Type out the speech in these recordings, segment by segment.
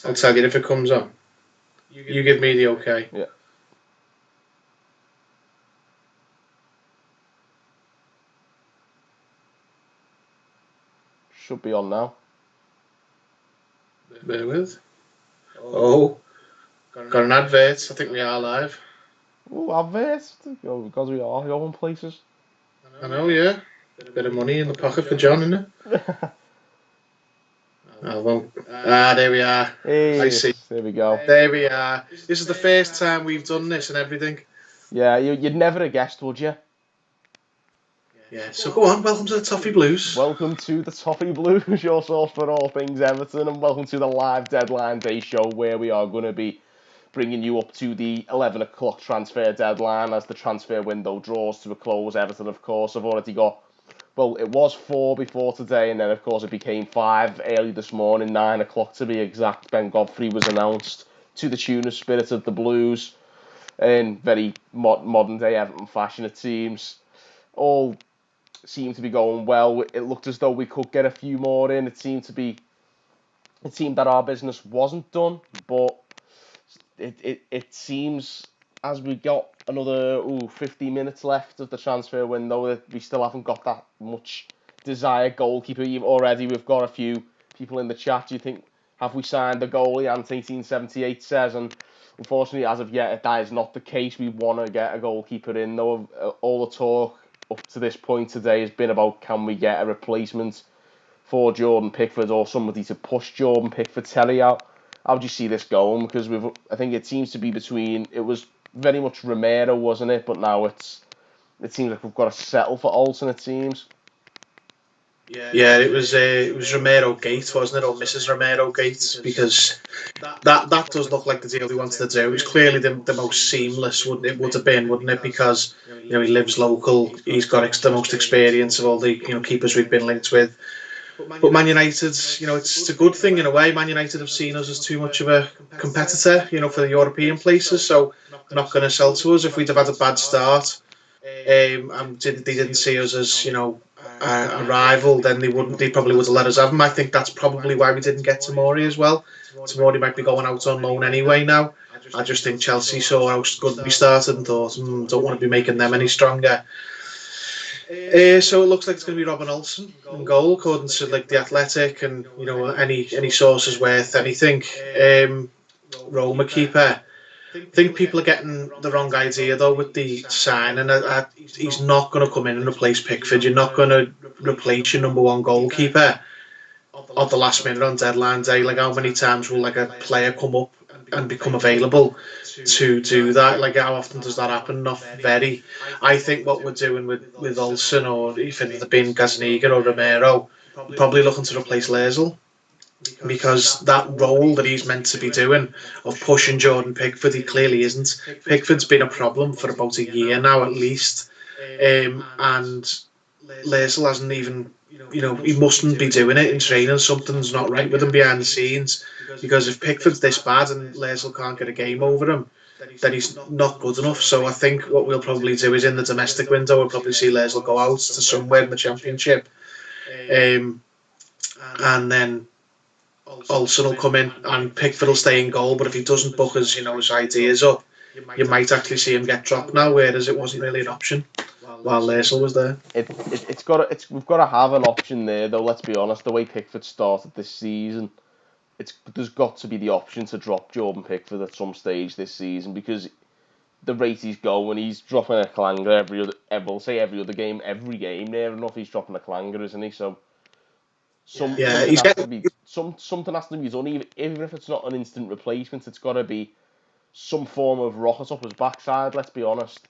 I'll tell you if it comes on. You give me the okay. Yeah. Should be on now. Bear with. Oh, got an advert. I think we are live. Ooh, adverts. Because we are going places. I know, yeah. Bit of money in the pocket for John, isn't it? Oh, well. There we are. Hey, I see. there we go. There we are. This is the first time we've done this and everything. Yeah, you'd never have guessed, would you? Yeah, so go on. Welcome to the Toffee Blues. Welcome to the Toffee Blues, your source for all things Everton, and welcome to the live deadline day show where we are going to be bringing you up to the 11 o'clock transfer deadline as the transfer window draws to a close. Everton, of course, have already got, well, it was 4 before today, and then, of course, it became 5 early this morning, 9 o'clock to be exact. Ben Godfrey was announced to the tune of Spirit of the Blues in very modern-day Everton fashion, it seems. All seemed to be going well. It looked as though we could get a few more in. It seemed that our business wasn't done, but it seems as we got another 50 minutes left of the transfer window that we still haven't got that much desired goalkeeper. Already we've got a few people in the chat. Do you think, have we signed the goalie? Ant1878 says, and unfortunately as of yet that is not the case. We want to get a goalkeeper in though. All the talk up to this point today has been about, can we get a replacement for Jordan Pickford or somebody to push Jordan Pickford Terry out? How do you see this going? Because I think it seems to be between, it was very much Romero, wasn't it? But now it seems like we've got to settle for Olsen, it seems. Yeah, it was Romero Gate, wasn't it, or Mrs. Romero Gate? Because that does look like the deal he wanted to do. It was clearly the most seamless, would have been, wouldn't it? Because he lives local, he's got the most experience of all the keepers we've been linked with. But Man United, it's a good thing in a way. Man United have seen us as too much of a competitor, for the European places. So they're not going to sell to us. If we'd have had a bad start, and they didn't see us as a rival, then they probably would have let us have him. I think that's probably why we didn't get Tomori as well. Tomori might be going out on loan anyway now. I just think Chelsea saw how good we started and thought, don't want to be making them any stronger. So it looks like it's going to be Robin Olsen in goal, according to the Athletic and any sources worth anything. Roma keeper. I think people are getting the wrong idea though with the signing. He's not going to come in and replace Pickford. You're not going to replace your number one goalkeeper at the last minute on deadline day. Like, how many times will a player come up and become available to do that? Like, how often does that happen? Not very. I think what we're doing with Olsen, or if it had been Gazaniga or Romero, we're probably looking to replace Leisel. Because that role that he's meant to be doing of pushing Jordan Pickford, he clearly isn't. Pickford's been a problem for about a year now at least, and Leisel hasn't even, he mustn't be doing it in training. Something's not right with him behind the scenes, because if Pickford's this bad and Leisel can't get a game over him, then he's not good enough. So I think what we'll probably do is in the domestic window we'll probably see Leisel go out to somewhere in the Championship, and then Olsen will come in and Pickford will stay in goal. But if he doesn't book his ideas up, you might actually see him get dropped now, whereas it wasn't really an option while Leisel was there. We've got to have an option there though. Let's be honest. The way Pickford started this season, there's got to be the option to drop Jordan Pickford at some stage this season, because the rate he's going, he's dropping a clanger every other game, every game. Near enough, he's dropping a clanger, isn't he? So. Something has to be done, even if it's not an instant replacement. It's got to be some form of rocket up his backside. Let's be honest.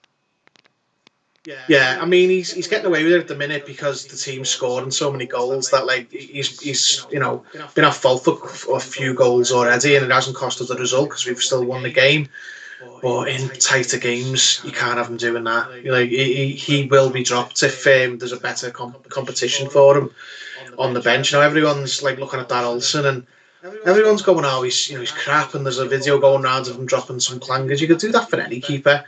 Yeah, I mean he's getting away with it at the minute because the team's scoring so many goals that he's been at fault for a few goals already, and it hasn't cost us the result because we've still won the game. But in tighter games, you can't have him doing that. He will be dropped if there's a better competition for him on the bench. Everyone's looking at that Olsen, and everyone's going, oh, he's crap, and there's a video going around of him dropping some clangers. You could do that for any keeper,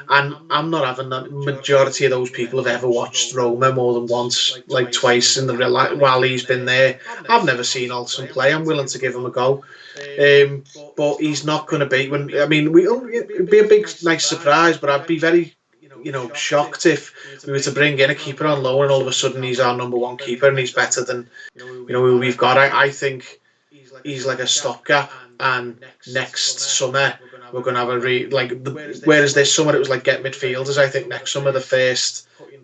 And I'm not having that. Majority of those people have ever watched Roma more than once, like twice in the while he's been there. I've never seen Olsen play. I'm willing to give him a go. But he's not going to be. When I mean, it'd be a big, nice surprise. But I'd be very, shocked if we were to bring in a keeper on loan and all of a sudden he's our number one keeper and he's better than who we've got. I think he's like a stopgap, and next summer we're going to have whereas this summer it was like get midfielders. I think next summer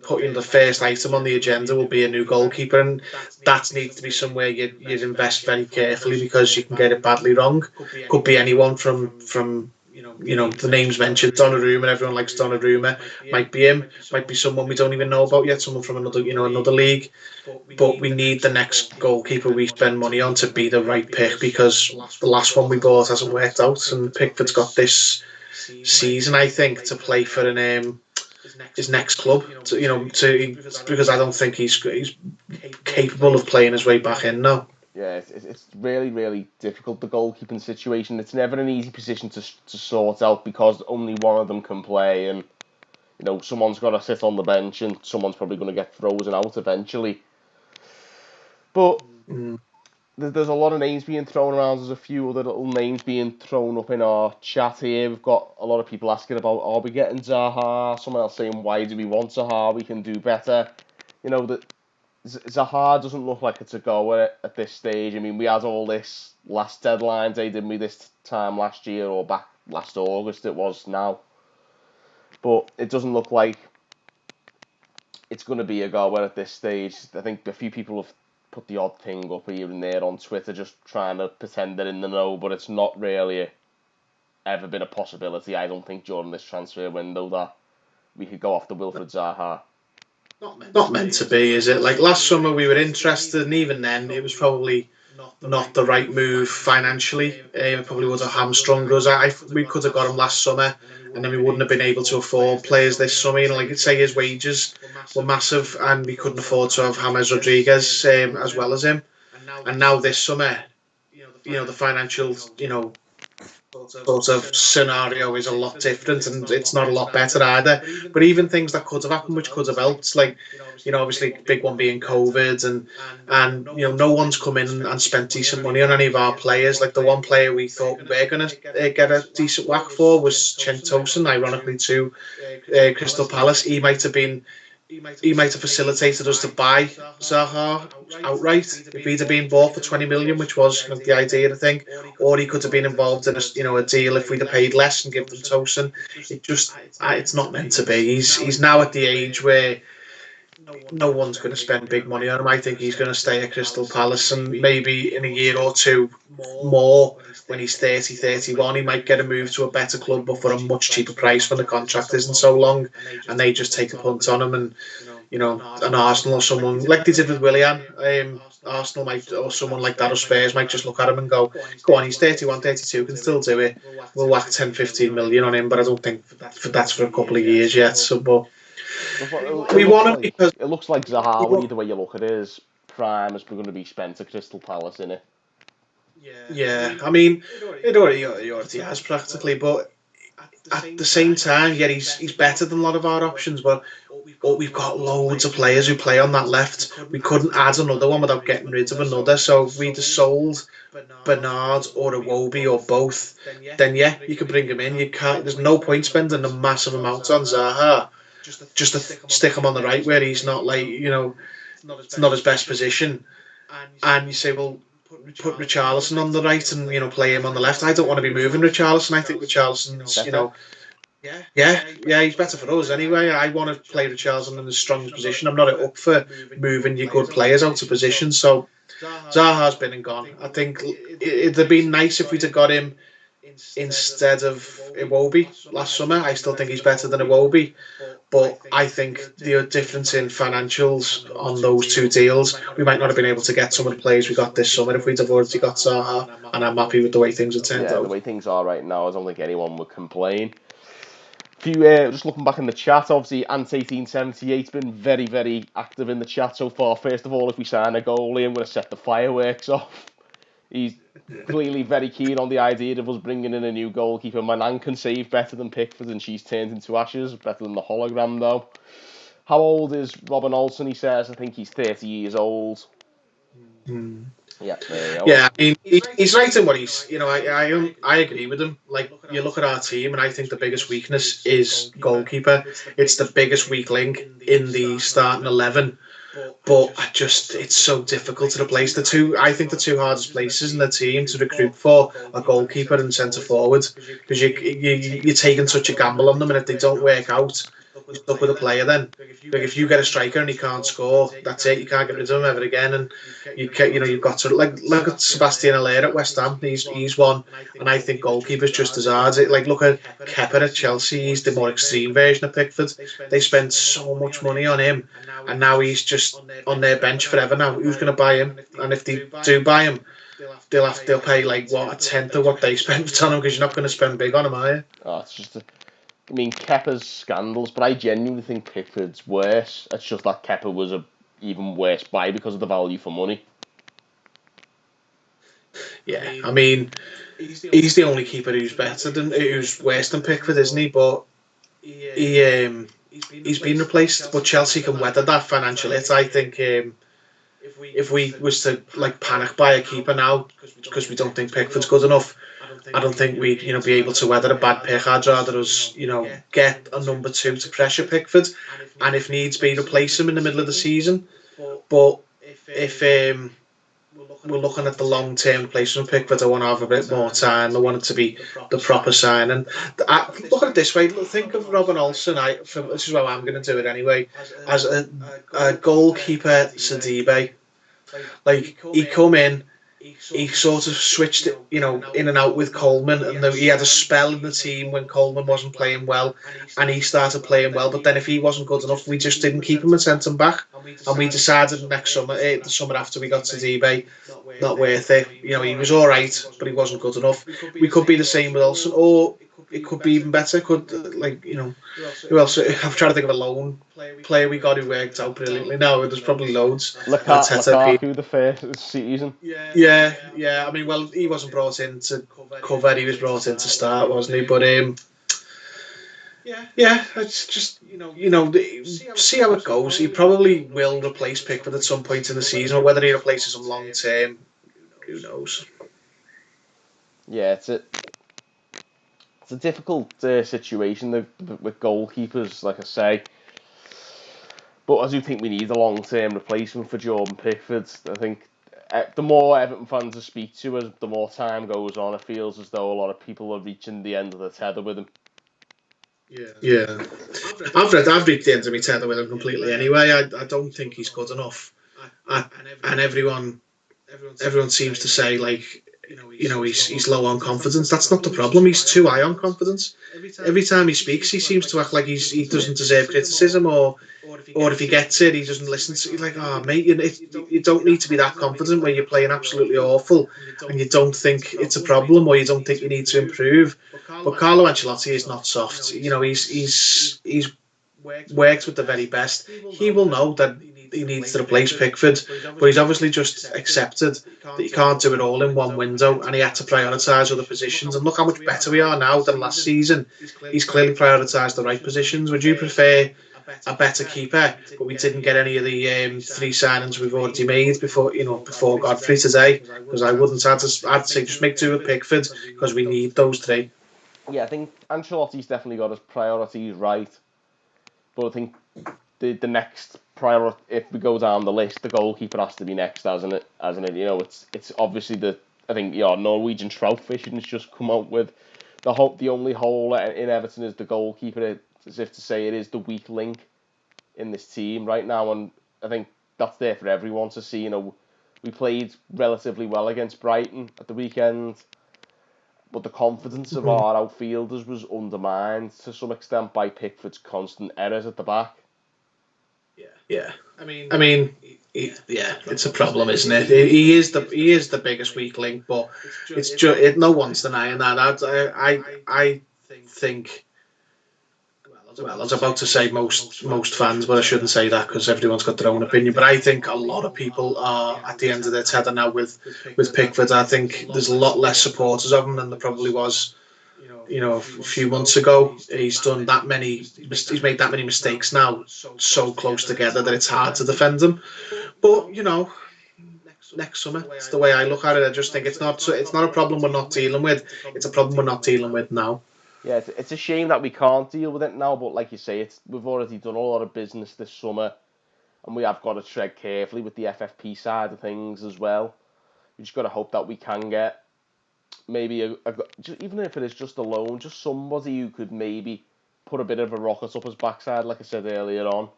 putting the first item on the agenda will be a new goalkeeper, and that needs to be somewhere you'd invest very carefully because you can get it badly wrong. Could be anyone from the names mentioned, Donnarumma. Everyone likes Donnarumma. Might be him. Might be someone we don't even know about yet. Someone from another league. But we need the next goalkeeper we spend money on to be the right pick because the last one we bought hasn't worked out, and Pickford's got this season, I think, to play for his next club. Because I don't think he's capable of playing his way back in now. Yeah, it's really, really difficult, the goalkeeping situation. It's never an easy position to sort out because only one of them can play, and someone's got to sit on the bench and someone's probably going to get frozen out eventually. But there's a lot of names being thrown around. There's a few other little names being thrown up in our chat here. We've got a lot of people asking about, are we getting Zaha? Someone else saying, why do we want Zaha? We can do better. That Zaha doesn't look like it's a goer at this stage. I mean, we had all this last deadline day, didn't we, this time last year, or back last August it was now. But it doesn't look like it's going to be a goer at this stage. I think a few people have put the odd thing up here and there on Twitter just trying to pretend they're in the know, but it's not really ever been a possibility, I don't think, during this transfer window that we could go after Wilfried Zaha. Not meant to be, is it? Like last summer we were interested, and even then it was probably not the right move financially. It probably would have hamstrung us. We could have got him last summer, and then we wouldn't have been able to afford players this summer. Like say his wages were massive, and we couldn't afford to have James Rodriguez as well as him. And now this summer, the financial sort of scenario is a lot different, and it's not a lot better either. But even things that could have happened, which could have helped, like obviously big one being COVID, and no one's come in and spent decent money on any of our players. Like the one player we thought we were going to get a decent whack for was Chen Tosin, ironically to Crystal Palace. He might have facilitated us to buy Zaha outright if he'd have been bought for 20 million, which was the idea, I think. Or he could have been involved in a deal if we'd have paid less and give them Tosin. It's not meant to be. He's now at the age where no one's going to spend big money on him. I think he's going to stay at Crystal Palace, and maybe in a year or two more, when he's 30, 31, he might get a move to a better club, but for a much cheaper price when the contract isn't so long, and they just take a punt on him. And an Arsenal or someone like they did with Willian, Arsenal might, or someone like that, or Spurs might just look at him and go on, he's 31, 32, can still do it. We'll whack 10, 15 million on him, but I don't think that's for a couple of years yet. So, but we want him because it looks like Zaha, either way you look at it, his prime is going to be spent at Crystal Palace, innit? Yeah, I mean, it already has practically, but at the same time, yeah, he's better than a lot of our options, but we've got loads of players who play on that left. We couldn't add another one without getting rid of another, so if we'd have sold Bernard or Iwobi or both, then yeah, you could bring him in. You can't. There's no point spending a massive amount on Zaha just to stick him on the right where he's not it's not his best position. And you say, well, put Richarlison on the right and play him on the left. I don't want to be moving Richarlison. I think Richarlison's he's better for us anyway. I want to play Richarlison in the strongest position. I'm not up for moving your good players out of position. So Zaha's been and gone. I think it'd have been nice if we'd have got him instead of Iwobi last summer. I still think he's better than Iwobi, but I think the difference in financials on those two deals, we might not have been able to get some of the players we got this summer if we'd have already got Zaha, and I'm happy with the way things have turned out. The way things are right now, I don't think anyone would complain. Just looking back in the chat, obviously Ant1878's been very, very active in the chat so far. First of all, if we sign a goalie, I'm going to set the fireworks off. He's clearly very keen on the idea of us bringing in a new goalkeeper. My nan can save better than Pickford, and she's turned into ashes. Better than the hologram, though. How old is Robin Olsen? He says. I think he's 30 years old. Mm. Yeah, there you go. Yeah, I mean, he's right in what he's. I agree with him. Like, you look at our team, and I think the biggest weakness is goalkeeper. It's the biggest weak link in the starting 11. But it's so difficult to replace the two. I think the two hardest places in the team to recruit for are goalkeeper and centre forward, because you're taking such a gamble on them, and if they don't work out, you're stuck with a player. Then, like, if you get a striker and he can't score, that's it. You can't get rid of him ever again, and you've got to look at Sebastian Haller at West Ham. He's one, and I think goalkeeper's just as hard. Like, look at Kepa at Chelsea. He's the more extreme version of Pickford. They spent so much money on him, and now he's just on their bench forever now. Who's going to buy him? And if they do buy him, they'll pay like what, a tenth of what they spent on him, because you're not going to spend big on him, are you? Oh, it's just. I mean, Kepa's scandals, but I genuinely think Pickford's worse. It's just that Kepa was a even worse buy because of the value for money. Yeah, I mean, he's the only keeper who's worse than Pickford, isn't he? But he's been replaced. But Chelsea can weather that financial hit. I think if we was to like panic buy a keeper now because we don't think Pickford's good enough, I don't think we'd be able to weather a bad pick. I'd rather us get a number two to pressure Pickford, and if needs be, replace him in the middle of the season. But if we're looking at the long term replacement Pickford, I want to have a bit more time. I want it to be the proper sign. And look at it this way: think of Robin Olsen. This is how I'm going to do it anyway. As a goalkeeper, Sidibe. Like, he come in, he sort of switched it, in and out with Coleman, and he had a spell in the team when Coleman wasn't playing well, and he started playing well. But then, if he wasn't good enough, we just didn't keep him and sent him back. And we decided next summer, the summer after we got to DB, not worth it. He was all right, but he wasn't good enough. We could be the same with Olsen, or it could be even better. Who else? I'm trying to think of a loan player we got who worked out brilliantly. No, there's probably loads. Lukaku the first season. Yeah. I mean, well, he wasn't brought in to cover. He was brought in to start, wasn't he? But yeah, it's just see how it goes. He probably will replace Pickford at some point in the season, or whether he replaces him long term, who knows? Yeah, it's a difficult situation with goalkeepers, like I say. But I do think we need a long-term replacement for Jordan Pickford. I think the more Everton fans I speak to, as the more time goes on, it feels as though a lot of people are reaching the end of the tether with him. Yeah. I've reached the end of my tether with him completely anyway. I don't think he's good enough. And everyone seems to say, like, he's low on confidence. That's not the problem. He's too high on confidence. Every time he speaks, he seems to act like he doesn't deserve criticism, or if he gets it, he doesn't listen to. He's like, oh mate, you don't need to be that confident when you're playing absolutely awful, and you don't think it's a problem, or you don't think you need to improve. But Carlo Ancelotti is not soft. He's worked with the very best. He will know that he needs to replace Pickford, but he's obviously just accepted that he can't do it all in one window, and he had to prioritise other positions. And look how much better we are now than last season. He's clearly prioritised the right positions. Would you prefer a better keeper, but we didn't get any of the three signings we've already made before Godfrey today? Because I wouldn't. I'd say just make two with Pickford, because we need those three. Yeah, I think Ancelotti's definitely got his priorities right, but I think the next priority, if we go down the list, the goalkeeper has to be next, hasn't it? It's obviously I think Norwegian trout fishing has just come out with the only hole in Everton is the goalkeeper. It's as if to say it is the weak link in this team right now, and I think that's there for everyone to see. We played relatively well against Brighton at the weekend, but the confidence of our outfielders was undermined to some extent by Pickford's constant errors at the back. Yeah. I mean, it's a problem, isn't it? He is the biggest weak link, but it's just no one's denying that. I think. well, I was about to say most fans, but I shouldn't say that because everyone's got their own opinion. But I think a lot of people are at the end of their tether now with Pickford. I think there's a lot less supporters of him than there probably was, a few months ago. He's done that many, he's made that many mistakes now, so close together that it's hard to defend him. But next summer, it's the way I look at it. I just think it's not a problem we're not dealing with. It's a problem we're not dealing with now. Yeah, it's a shame that we can't deal with it now, but like you say, we've already done a lot of business this summer, and we have got to tread carefully with the FFP side of things as well. We just got to hope that we can get maybe even if it is just a loan, just somebody who could maybe put a bit of a rocket up his backside, like I said earlier on.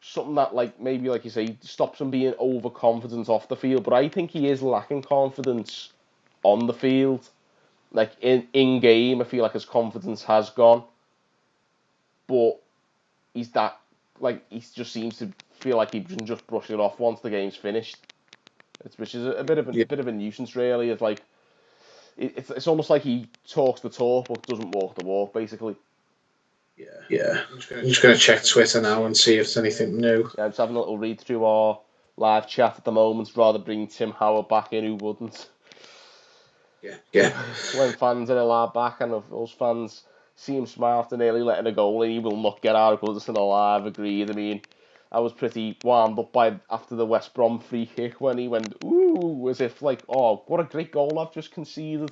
Something that, like, maybe, like you say, stops him being overconfident off the field. But I think he is lacking confidence on the field. Like, in game, I feel like his confidence has gone. But he just seems to feel like he can just brush it off once the game's finished. Which is a bit of a nuisance, really. It's like, it's almost like he talks the talk but doesn't walk the walk, basically. Yeah. I'm just going to check Twitter now and see if there's anything new. Yeah, I'm just having a little read through our live chat at the moment. Rather bring Tim Howard back in, who wouldn't? Yeah. When fans are allowed back, and if those fans see him smile after nearly letting a goal in, he will not get out of Goodison alive. Agreed. I mean, I was pretty wound up after the West Brom free kick when he went, ooh, as if like, oh, what a great goal I've just conceded.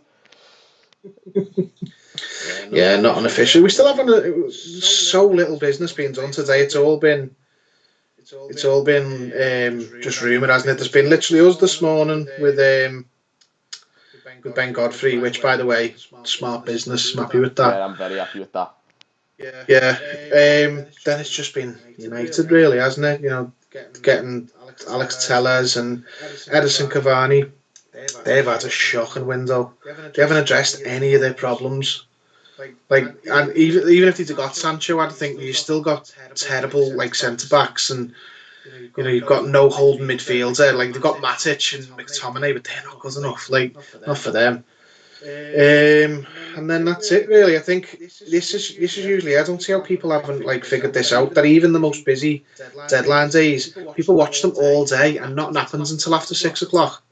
Yeah, not unofficial. We still haven't so little business being done today. It's all been just rumour, hasn't it? There's been literally us this morning with Ben Godfrey, which, by the way, smart business. I'm happy with that. Yeah, I'm very happy with that. Yeah. Then it's just been United, really, hasn't it? Getting Alex Tellez and Edison Cavani. They've had a shocking window. They haven't addressed any of their problems. And even if they'd got Sancho, I'd think you've still got terrible centre backs, and you've got no holding midfielder. Like, they've got Matic and McTominay, but they're not good enough. Like, not for them. And then that's it, really. I think this is usually. I don't see how people haven't figured this out. That even the most busy deadline days, people watch them all day, and nothing happens until after 6 o'clock.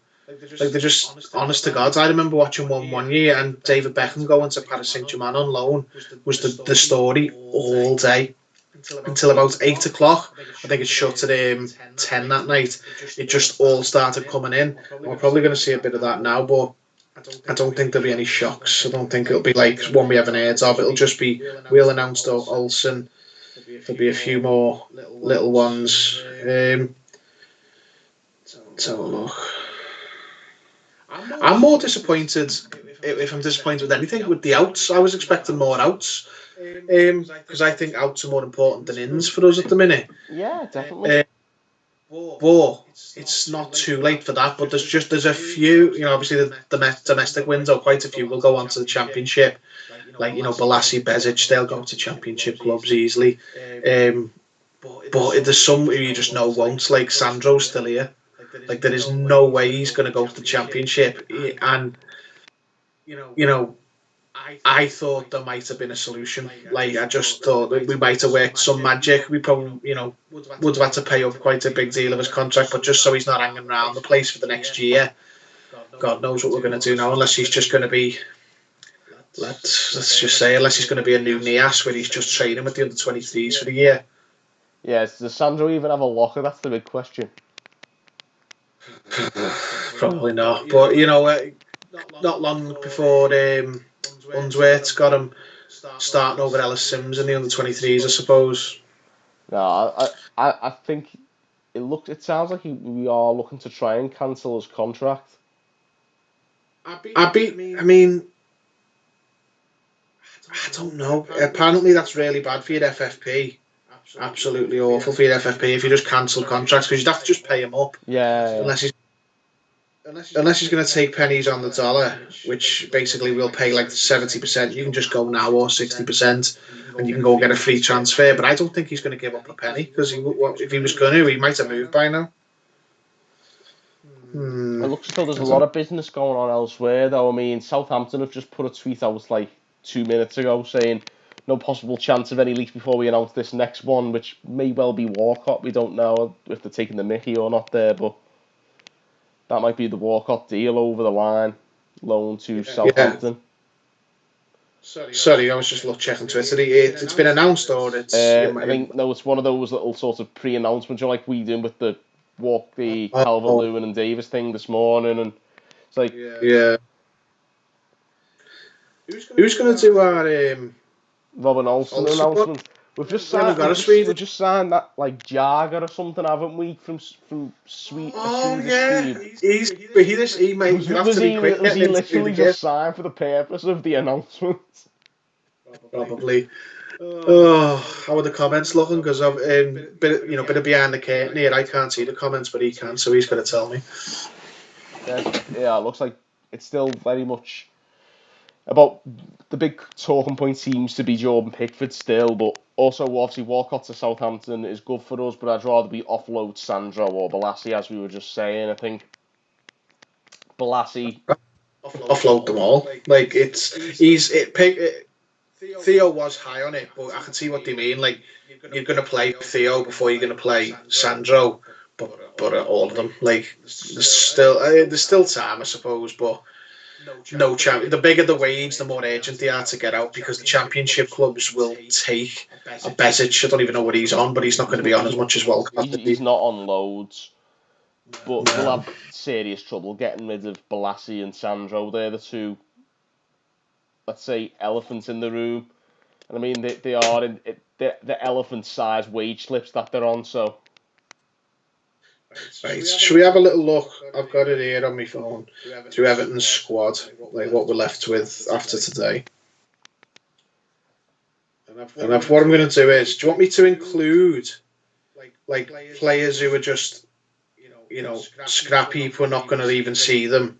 Like, they're just honest to God. I remember watching one year, and David Beckham going to Paris Saint-Germain on loan was the story all day until about 8 o'clock. I think it shut at 10 that night. It just all started coming in. We're probably going to see a bit of that now, but I don't think there'll be any shocks. I don't think it'll be like one we haven't heard of. It'll just be, we'll announce Olsen. There'll be a few more little ones. So look. I'm more disappointed, if I'm disappointed with anything, with the outs. I was expecting more outs, because I think outs are more important than ins for us at the minute. Yeah, definitely. But it's not too late for that. But there's a few, obviously the domestic window, quite a few will go on to the Championship. Like, Balassi, Bezic, they'll go to Championship clubs easily. But there's some who you just know won't, like Sandro's still here. Like, there is no way he's going to go to the Championship. And, I thought there might have been a solution. Like, I just thought that we might have worked some magic. We probably, would have had to pay up quite a big deal of his contract, but just so he's not hanging around the place for the next year. God knows what we're going to do now, unless he's just going to be, let's just say, unless he's going to be a new Nias, where he's just training with the under-23s for the year. Yeah, does Sandro even have a locker? That's the big question. Probably not, but not long before Unsworth's got him starting over Ellis Sims in the under-23s, I suppose. No, I think it sounds like we are looking to try and cancel his contract. I mean, I don't know. Apparently, that's really bad for your FFP. Absolutely awful for your FFP if you just cancel contracts, because you'd have to just pay him up. Yeah. Unless he's going to take pennies on the dollar, which basically will pay like 70%. You can just go now, or 60%, and you can go get a free transfer. But I don't think he's going to give up a penny, because if he was going to, he might have moved by now. It looks as though there's a lot of business going on elsewhere, though. I mean, Southampton have just put a tweet out like 2 minutes ago saying no possible chance of any leaks before we announce this next one, which may well be Walcott. We don't know if they're taking the mickey or not there, but that might be the Walcott deal over the line, loan to Southampton. Sorry, I was just checking Twitter. It's been announced, or it's... I think, no, it's one of those little sort of pre-announcements, like we did with the Calvert-Lewin and Davis thing this morning, and it's like... Yeah. Who's going to do our... Robin Olsen announcement? We've just signed that, like, Jagger or something, haven't we, from Sweden? Oh, yeah. He might have to be quick. Was he literally just signed for the purpose of the announcement? Probably. Oh, how are the comments looking? Because I've bit of behind the curtain here. I can't see the comments, but he can, so he's going to tell me. Yeah, it looks like it's still very much about the big talking point seems to be Jordan Pickford still, but also obviously Walcott to Southampton is good for us, but I'd rather be offload Sandro or Balassi, as we were just saying. I think Balassi offload them all. Like Theo was high on it, but I can see what they mean. Like, you're going to play Theo before you're going to play Sandro, but all of them. Like, there's still time, I suppose, but no chance. The bigger the wage, the more urgent they are to get out, because the Championship clubs will take a Bezic. I don't even know what he's on, but he's not going to be on as much as Walcott. He's not on loads, but we'll have serious trouble getting rid of Balassi and Sandro. They're the two, let's say, elephants in the room. And I mean, they are in the elephant-sized wage slips that they're on, so... Right, should we have a little look? I've got it here on my phone. Through Everton's squad, like what we're left with after today. And what I'm going to do is, do you want me to include like players who are just, scrappy if we're not going to even see them,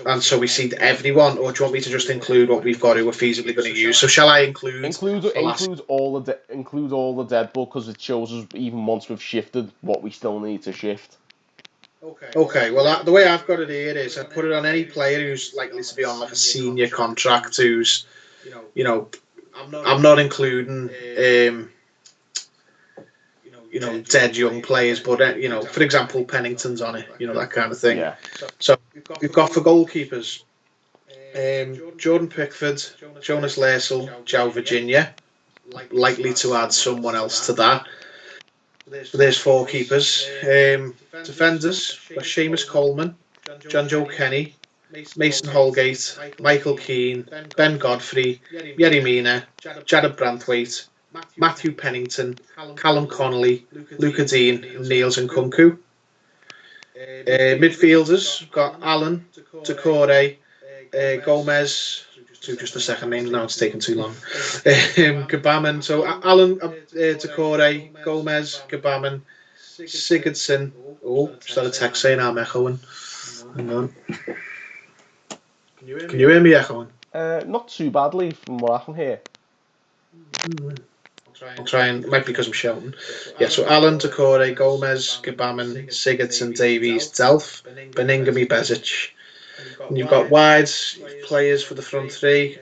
and so we see everyone, or do you want me to just include what we've got who we're feasibly going to use? So shall I include all the dead ball, because it shows us even once we've shifted what we still need to shift. Okay. Well, the way I've got it here is I put it on any player who's likely to be on like a senior contract, who's, I'm not including dead young players, but for example, Pennington's on it, that kind of thing. Yeah. So we've got for goalkeepers, Jordan Pickford, Jonas Larsell, Joe Virginia, likely to add someone else to that. There's four keepers. Defenders, Seamus Coleman, John Joe Kenny, Mason Holgate, Michael Keane, Ben Godfrey, Yerry Mina, Jared Branthwaite, Matthew Pennington, Callum Connolly, Luca Dean, and Niels Nkunku. Midfielders, we've got Alan, Decore, Gomez, just the second names now, it's taking too long. Gabaman, so Alan, Decore, Gomez, Gabaman, Sigurdsson. Oh, just had a text saying I'm echoing. Hang on. Can you hear me echoing? Not too badly from what I can hear. I'll try and, it might be because I'm shouting. Yeah, so Alan, Decore, Gomez, Gabaman, Sigurdsson, Davies, Delph, Beningame, Bezic. And you've got wide players for the front three,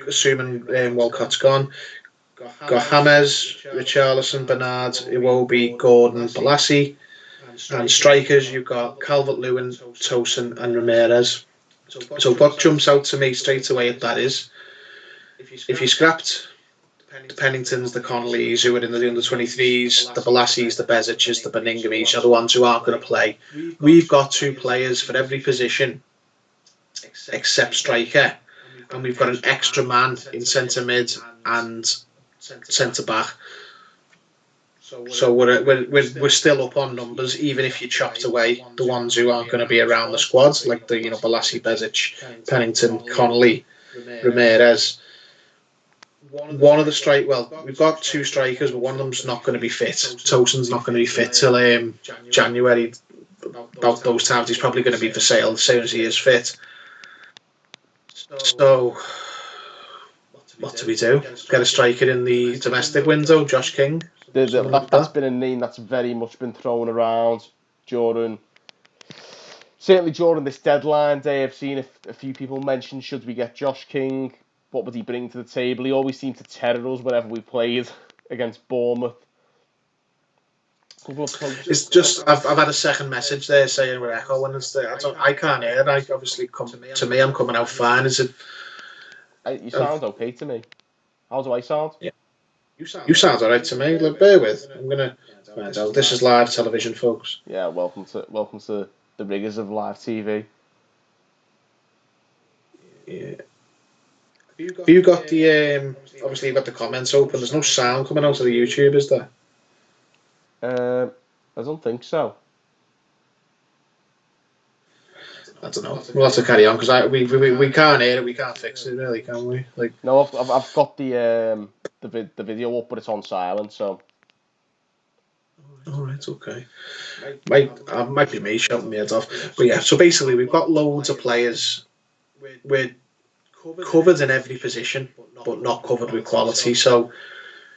assuming Walcott's gone. Got James, Richarlison, Bernard, Iwobi, Gordon, Balassi. And strikers, you've got Calvert-Lewin, Tosin and Ramirez. So what jumps out to me straight away at that is, if you scrapped the Penningtons, the Connollys, who are in the under-23s, the Balassis, the Bezics, the Beningames, are the ones who aren't going to play. We've got two players for every position except striker, and we've got an extra man in centre mid and centre back. So we're still up on numbers, even if you chopped away the ones who aren't going to be around the squads, like the Balassi, Bezic, Pennington, Connolly, Ramirez. One of the we've got two strikers, but one of them's not going to be fit. Tosin's not going to be fit till January. About those times, he's probably going to be for sale as soon as he is fit. So, what do we do? Get a striker in the domestic window, Josh King? That's been a name that's very much been thrown around certainly during this deadline day. I've seen a few people mention, should we get Josh King? what would he bring to the table? He always seemed to terror us whenever we played against Bournemouth. It's just I've had a second message there saying we're echoing and stuff. I can't hear. I obviously to me I'm coming out fine. Is it? You sound okay to me. How do I sound? Yeah. You sound alright to me. Look, bear with. I'm gonna find out. This is live television, folks. Yeah, welcome to the rigours of live TV. Yeah. Have you got the obviously you've got the comments open. There's no sound coming out of the YouTube, is there? I don't think so. I don't know. We'll have to carry on because we can't hear it. We can't fix it, really, can we? Like no, I've got the video up, but it's on silent. So. All right, okay. Might be me shouting my head off, but yeah. So basically, we've got loads of players. We're covered in every position, but not covered with quality. So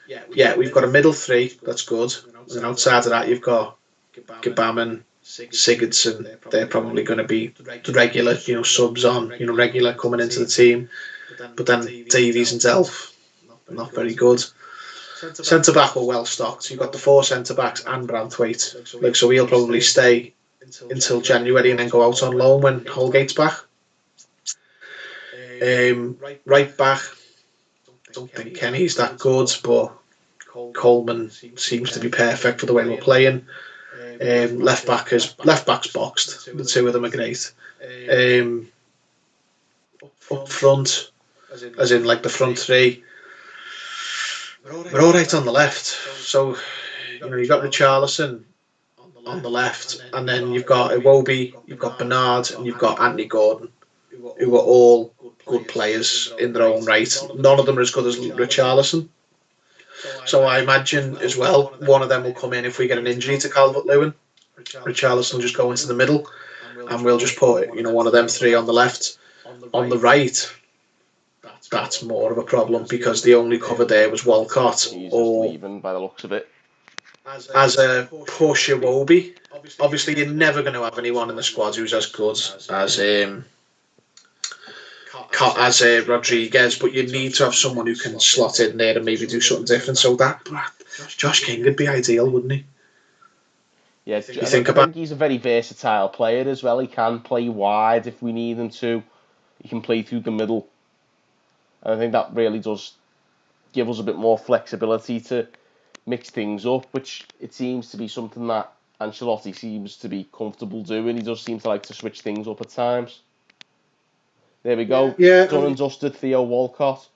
yeah, we've got a middle three. That's good. And then outside of that, you've got Gbamin, Sigurdsson. They're probably going to be the regular, subs on, regular coming into the team. But then Davies and Delph, not very good. Centre back are well stocked. You've got the 4 centre backs and Branthwaite. So he'll probably stay until January and then go out on loan when Holgate's back. Right back, don't think Kenny's that good, but Coleman seems to be perfect for the way we're playing. Left back's boxed. The two of them are great. Up front, as in like the front three, we're all right on the left. So you've got Richarlison on the left, and then you've got Iwobi, you've got Bernard, and you've got Anthony Gordon, who are all good players in their own right. None of them are as good as Richarlison. So I imagine as well, one of them will come in if we get an injury to Calvert-Lewin. Richarlison will just go into the middle, and we'll just put one of them 3 on the left. On the right, that's more of a problem because the only cover there was Walcott or leaving by the looks of it. As a push Iwobi. Obviously, you're never going to have anyone in the squad who's as good as Rodriguez, but you need to have someone who can slot in there and maybe do something different. So that Josh King would be ideal, wouldn't he? Yeah, I think he's a very versatile player as well. He can play wide if we need him to. He can play through the middle. And I think that really does give us a bit more flexibility to mix things up, which it seems to be something that Ancelotti seems to be comfortable doing. He does seem to like to switch things up at times. There we go. Yeah. Done and dusted, Theo Walcott.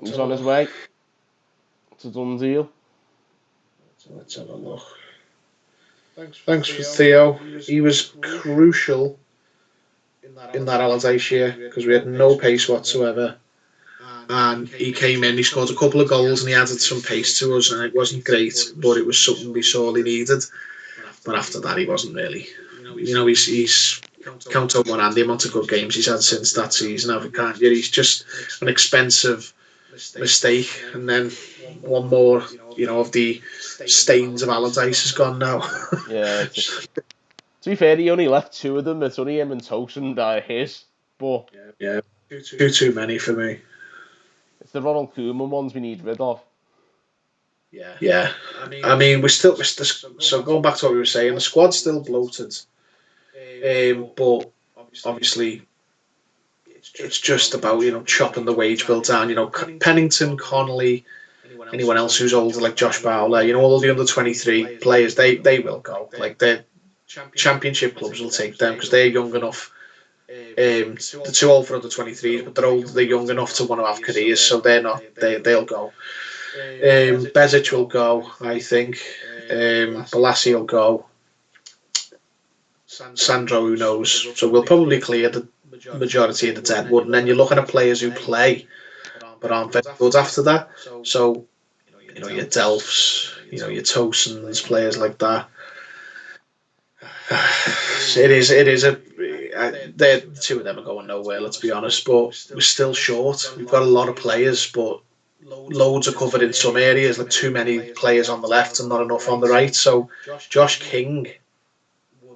He's on his way. It's a done deal. Let's have a look. Thanks for Theo. He was crucial in that Allardyce year because we had no pace whatsoever. And he came in, he scored a couple of goals and he added some pace to us, and it wasn't great, but it was something we sorely needed. But after that, he wasn't really. He's count on one hand the amount of good games he's had since that season. He's just an expensive mistake, and then one more, of the stains of Allardyce has gone now. Yeah. To be fair, he only left 2 of them. It's only him and Tosin that are his. But yeah, too many for me. It's the Ronald Koeman ones we need rid of. Yeah. I mean, we're still so going back to what we were saying, the squad's still bloated. But obviously, it's just about chopping the wage bill down. Pennington, Connolly, anyone else who's older like Josh Bowler, all the under 23 players, they will go. Like their championship clubs will take them because they're young enough. They're too old for under 23s, but they're young enough to want to have careers, so they'll go. Bezic will go, I think. Balassi will go. Sandro, who knows? So we'll probably clear the majority of the deadwood, and then you're looking at players who play but aren't very good after that. So your Delphs, your Tosins, players like that. It is the 2 of them are going nowhere, let's be honest, but we're still short. We've got a lot of players, but loads are covered in some areas, like too many players on the left and not enough on the right. So Josh King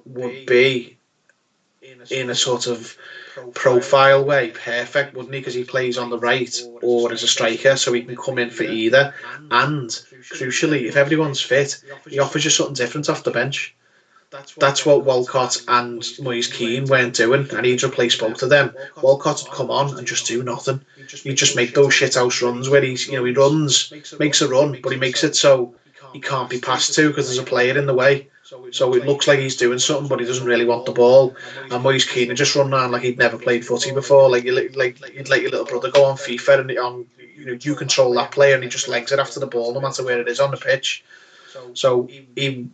would be in a sort of profile way, perfect, wouldn't he? Because he plays on the right or as a striker, so he can come in for either. And crucially, if everyone's fit, he offers you something different off the bench. That's what Walcott and Moise Keane weren't doing, and he'd replace both of them. Walcott would come on and just do nothing. He'd just make those shithouse runs where he runs, makes a run, but he makes it so he can't be passed to because there's a player in the way. So it looks like he's doing something, but he doesn't really want the ball. And Moise Keane would just run around like he'd never played footy before. Like you'd let your little brother go on FIFA and you control that player, and he just legs it after the ball, no matter where it is on the pitch. So he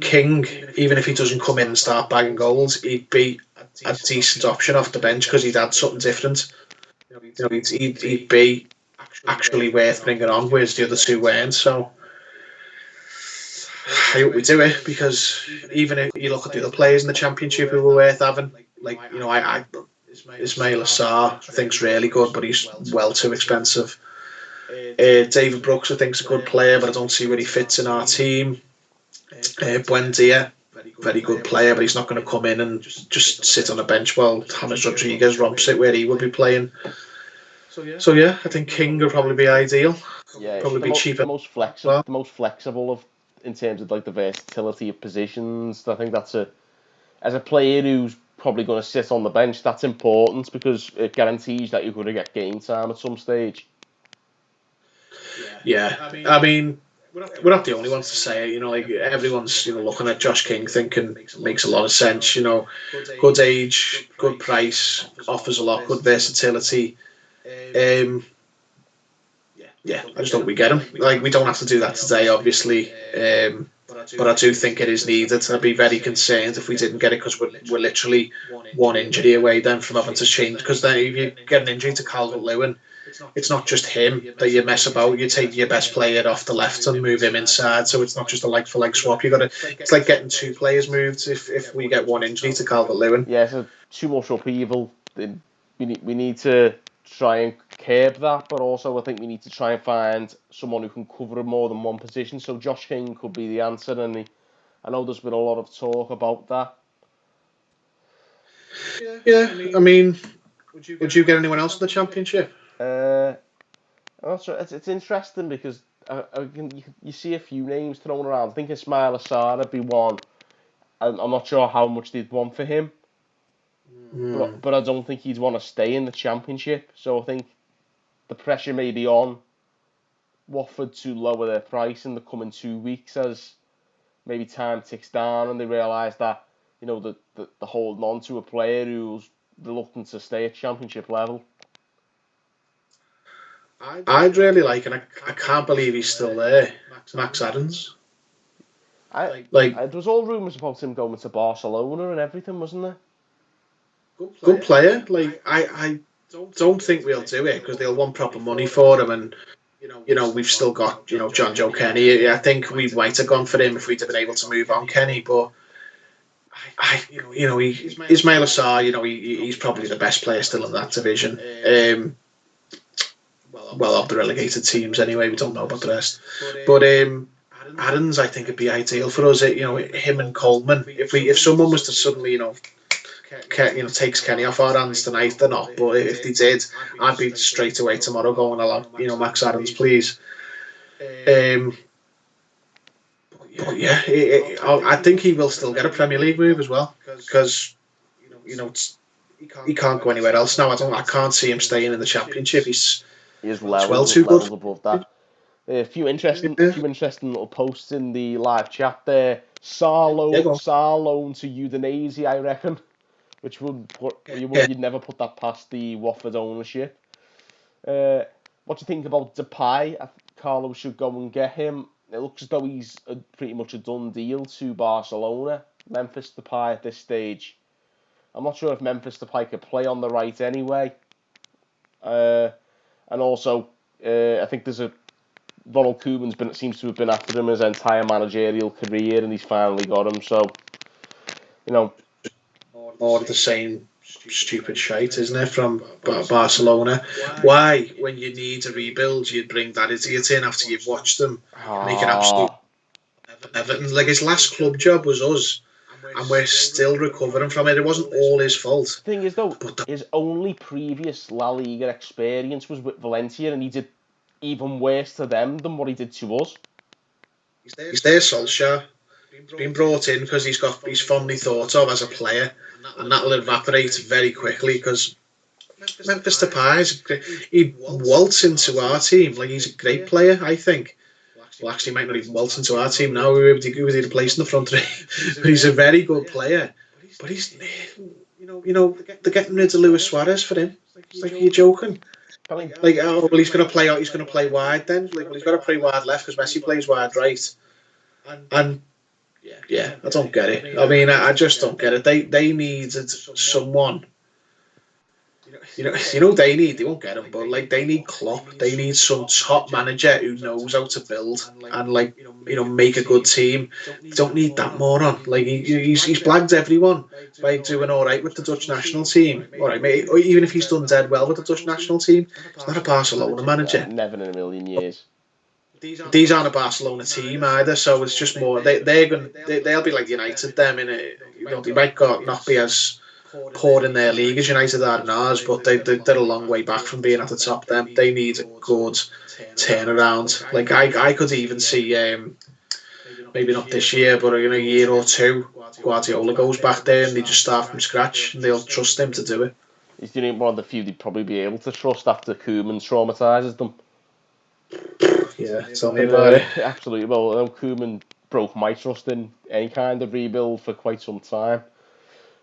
King, even if he doesn't come in and start bagging goals, he'd be a decent option off the bench because he'd add something different. He'd be actually worth bringing on, whereas the other two weren't. So I hope we do it, because even if you look at the other players in the Championship who were worth having, Ismail Assar, I think's really good, but he's well too expensive. David Brooks, I think's a good player, but I don't see where he fits in our team. Buendia, very good player, but he's not going to come in and just sit on a bench while James Rodriguez romps it where he would be playing. So yeah, I think King would probably be ideal. Yeah, probably be cheaper. The most flexible of, in terms of like the versatility of positions. I think that's as a player who's probably going to sit on the bench, that's important because it guarantees that you're going to get game time at some stage. Yeah, I mean, we're not the only ones to say it. Like everyone's looking at Josh King thinking makes a lot of sense. Good age, good price, offers a lot, good versatility. Yeah, I just hope we get him. Like, we don't have to do that today, obviously, but I do think it is needed. I'd be very concerned if we didn't get it, because we're literally one injury away then from having to change. Because then if you get an injury to Calvert-Lewin, it's not just him that you mess about. You take your best player off the left and move him inside, so it's not just a like-for-like swap. It's like getting two players moved if we get one injury to Calvert-Lewin. Yeah, so too much upheaval. We need to try and curb that, but also I think we need to try and find someone who can cover more than one position. So Josh King could be the answer, and I know there's been a lot of talk about that. Yeah, I mean, would you get anyone else in the Championship? I'm not sure. It's interesting because you see a few names thrown around. I think Ismail Assar would be one. I'm not sure how much they'd want for him. But I don't think he'd want to stay in the Championship. So I think the pressure may be on Watford to lower their price in the coming 2 weeks as maybe time ticks down and they realise that the holding on to a player who's reluctant to stay at Championship level. I'd really like, and I can't believe he's still there, Max Adams. There was all rumours about him going to Barcelona and everything, wasn't there? Good player. Like, I don't think we'll do it because they'll want proper money for him, and we've still got John Joe Kenny. I think we might have gone for him if we'd have been able to move on Kenny, but Ismail Assar, he's probably the best player still in that division. Well, of the relegated teams anyway, we don't know about the rest. But Adams, I think, would be ideal for us. Him and Coleman. If someone was to suddenly, takes Kenny off our hands tonight, they're not. But if they did, I'd be straight away tomorrow going along. Max Adams, please. But yeah, I think he will still get a Premier League move as well, because he can't go anywhere else now. I can't see him staying in the Championship. He's well too good above that. A few interesting little posts in the live chat there. Saar loan to Udinese, I reckon, which you'd never put that past the Watford ownership. What do you think about Depay? Carlo should go and get him. It looks as though he's pretty much a done deal to Barcelona. Memphis Depay at this stage. I'm not sure if Memphis Depay could play on the right anyway. And also, I think there's Ronald Koeman's seems to have been after him his entire managerial career, and he's finally got him. So, more of the same stupid shite, isn't it, from Barcelona? Why, when you need a rebuild, you'd bring that idiot in after you've watched them make an absolute Everton? Like, his last club job was us, and we're still recovering from it. It wasn't all his fault. The thing is, though, But his only previous La Liga experience was with Valencia, and he did even worse to them than what he did to us. He's there, Solskjaer. He's been brought in because he's fondly thought of as a player, and that'll evaporate very quickly because Memphis Depay, he waltz into our team like he's a great player, I think. Well, actually, he might not even waltz into our team now. We would need a place in the front three. But he's a very good player. But he's, they're getting rid of Luis Suarez for him. It's like, you're joking. Like, oh, well, he's going to play wide then. Like, well, he's got to play wide left because Messi plays wide right. And yeah, I don't get it. I mean, I just don't get it. They needed someone. They won't get him, but like they need Klopp. They need some top manager who knows how to build and make a good team. They don't need that moron. Like he's blagged everyone by doing all right with the Dutch national team. All right, mate. Or even if he's done dead well with the Dutch national team, he's not a Barcelona manager. Never in a million years. These aren't a Barcelona team either, so it's just more they'll be like United. Them in it, they might not be as poor in their league as United are in ours, but they're a long way back from being at the top. Them they need a good turnaround. Like I could even see maybe not this year, but in a year or two, Guardiola goes back there and they just start from scratch and they'll trust him to do it. He's one of the few they'd probably be able to trust after Koeman traumatises them. Yeah, tell me about it. Absolutely. Well, Koeman broke my trust in any kind of rebuild for quite some time.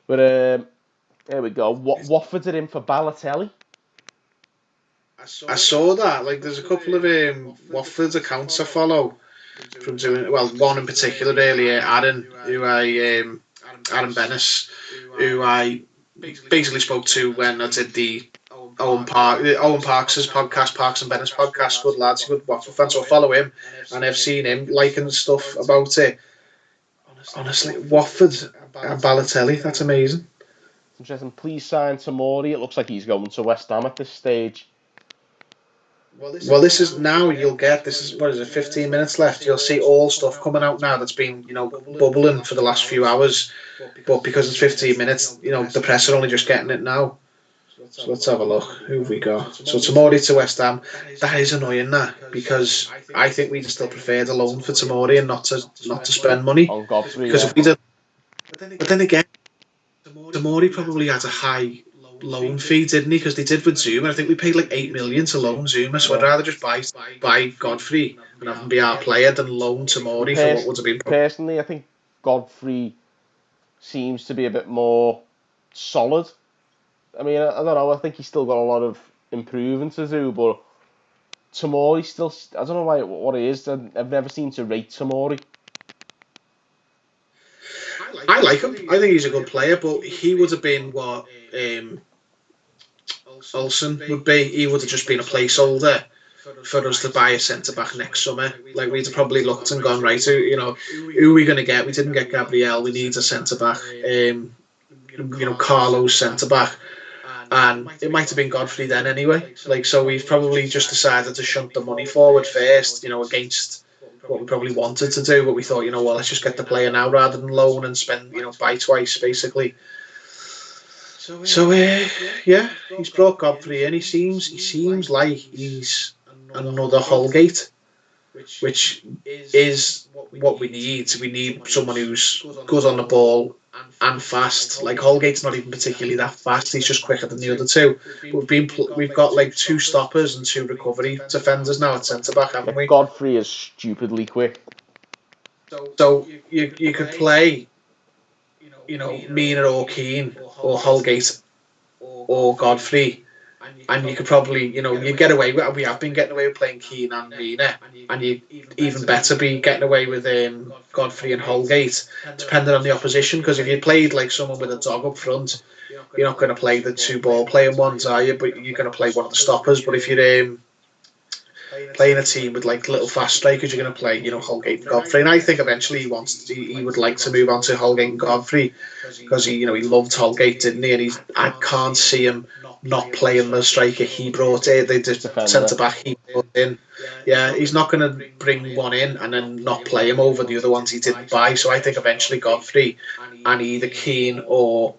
But there we go. Watford are in for Balotelli. I saw that. Like, there's a couple of Watford accounts I follow from doing one in particular really, Aaron Aaron Bennis, who I basically spoke to when I did the Owen Parks' podcast, Parks and Bennis podcast. Good lads, good Watford fans. So I follow him, and I've seen him liking stuff about it. Honestly, Watford and Balotelli, that's amazing. Interesting. Please sign Tomori. It looks like he's going to West Ham at this stage. Well, this is now you'll get. This is what is it? 15 minutes left. You'll see all stuff coming out now that's been bubbling for the last few hours, but because it's 15 minutes, the press are only just getting it now. So let's have a look. Who have we got? So Tomori to West Ham. That is annoying, that, because I think we'd still prefer the loan for Tomori and not to spend money. On Godfrey, because if we did, but then again, Tomori probably had a high loan fee, didn't he? Because they did with Zuma. I think we paid like 8 million to loan Zuma. So I'd rather just buy Godfrey and have him be our player than loan Tomori for what would have been. Personally, I think Godfrey seems to be a bit more solid. I mean, I don't know. I think he's still got a lot of improving to do, but Tomori still. I don't know what it is. I've never seen to rate Tomori. I like him. I think he's a good player, but he would have been what Olsen would be. He would have just been a placeholder for us to buy a centre back next summer. Like, we'd have probably looked and gone, right, who are we going to get? We didn't get Gabriel. We need a centre back. Carlo's centre back. And it might have been Godfrey then anyway. Like, so we've probably just decided to shunt the money forward first, against what we probably wanted to do. But we thought, let's just get the player now rather than loan and spend, buy twice, basically. So, yeah, he's brought Godfrey in. He seems like he's another Holgate, which is what we need. We need someone who's good on the ball and fast. Like, Holgate's not even particularly that fast. He's just quicker than the other two. We've got like 2 stoppers and 2 recovery defenders now at centre back, haven't we? Godfrey is stupidly quick. So you could play, Mina or Keane or Holgate or Godfrey, and you could probably, you get away with. We have been getting away with playing Keane and Mina, and you even better be getting away with Godfrey and Holgate, depending on the opposition. Because if you played like someone with a dog up front, you're not going to play the 2 ball playing ones, are you? But you're going to play one of the stoppers. But if you're playing a team with like little fast strikers, you're going to play, Holgate and Godfrey. And I think eventually he would like to move on to Holgate and Godfrey because he loved Holgate, didn't he? And I can't see him not playing the striker he brought in, the centre back he brought in. Yeah, he's not going to bring one in and then not play him over the other ones he didn't buy. So I think eventually Godfrey and either Keane or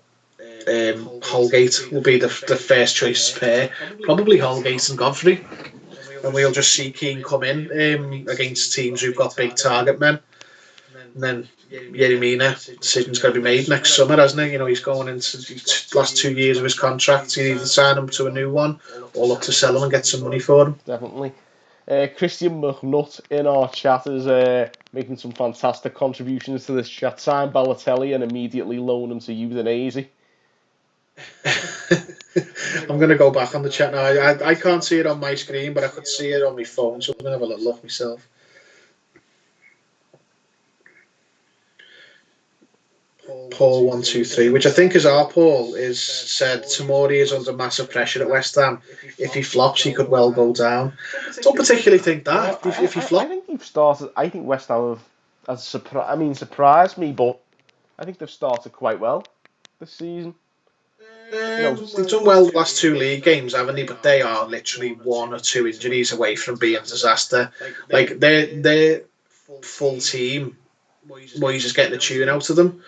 Holgate will be the first choice pair. Probably Holgate and Godfrey. And we'll just see Keane come in against teams who've got big target men. And then Yeremina, decision's got to be made next summer, hasn't he? He's going into the last 2 years of his contract. You either sign him to a new one or look to sell him and get some money for him. Definitely. Christian McNutt in our chat is making some fantastic contributions to this chat. Sign Balotelli and immediately loan him to Udinese. I'm going to go back on the chat now. I can't see it on my screen, but I could see it on my phone, so I'm going to have a little look myself. Paul123, which I think is our Paul, is said Tomori is under massive pressure at West Ham. If he flops, he could well go down. Don't particularly think that. If he flops, I think West Ham have surprised me, but I think they've started quite well this season. They've done well the last 2 league games, haven't they? But they are literally 1 or 2 injuries away from being a disaster. Like their full team, Moyes is getting a tune out of them.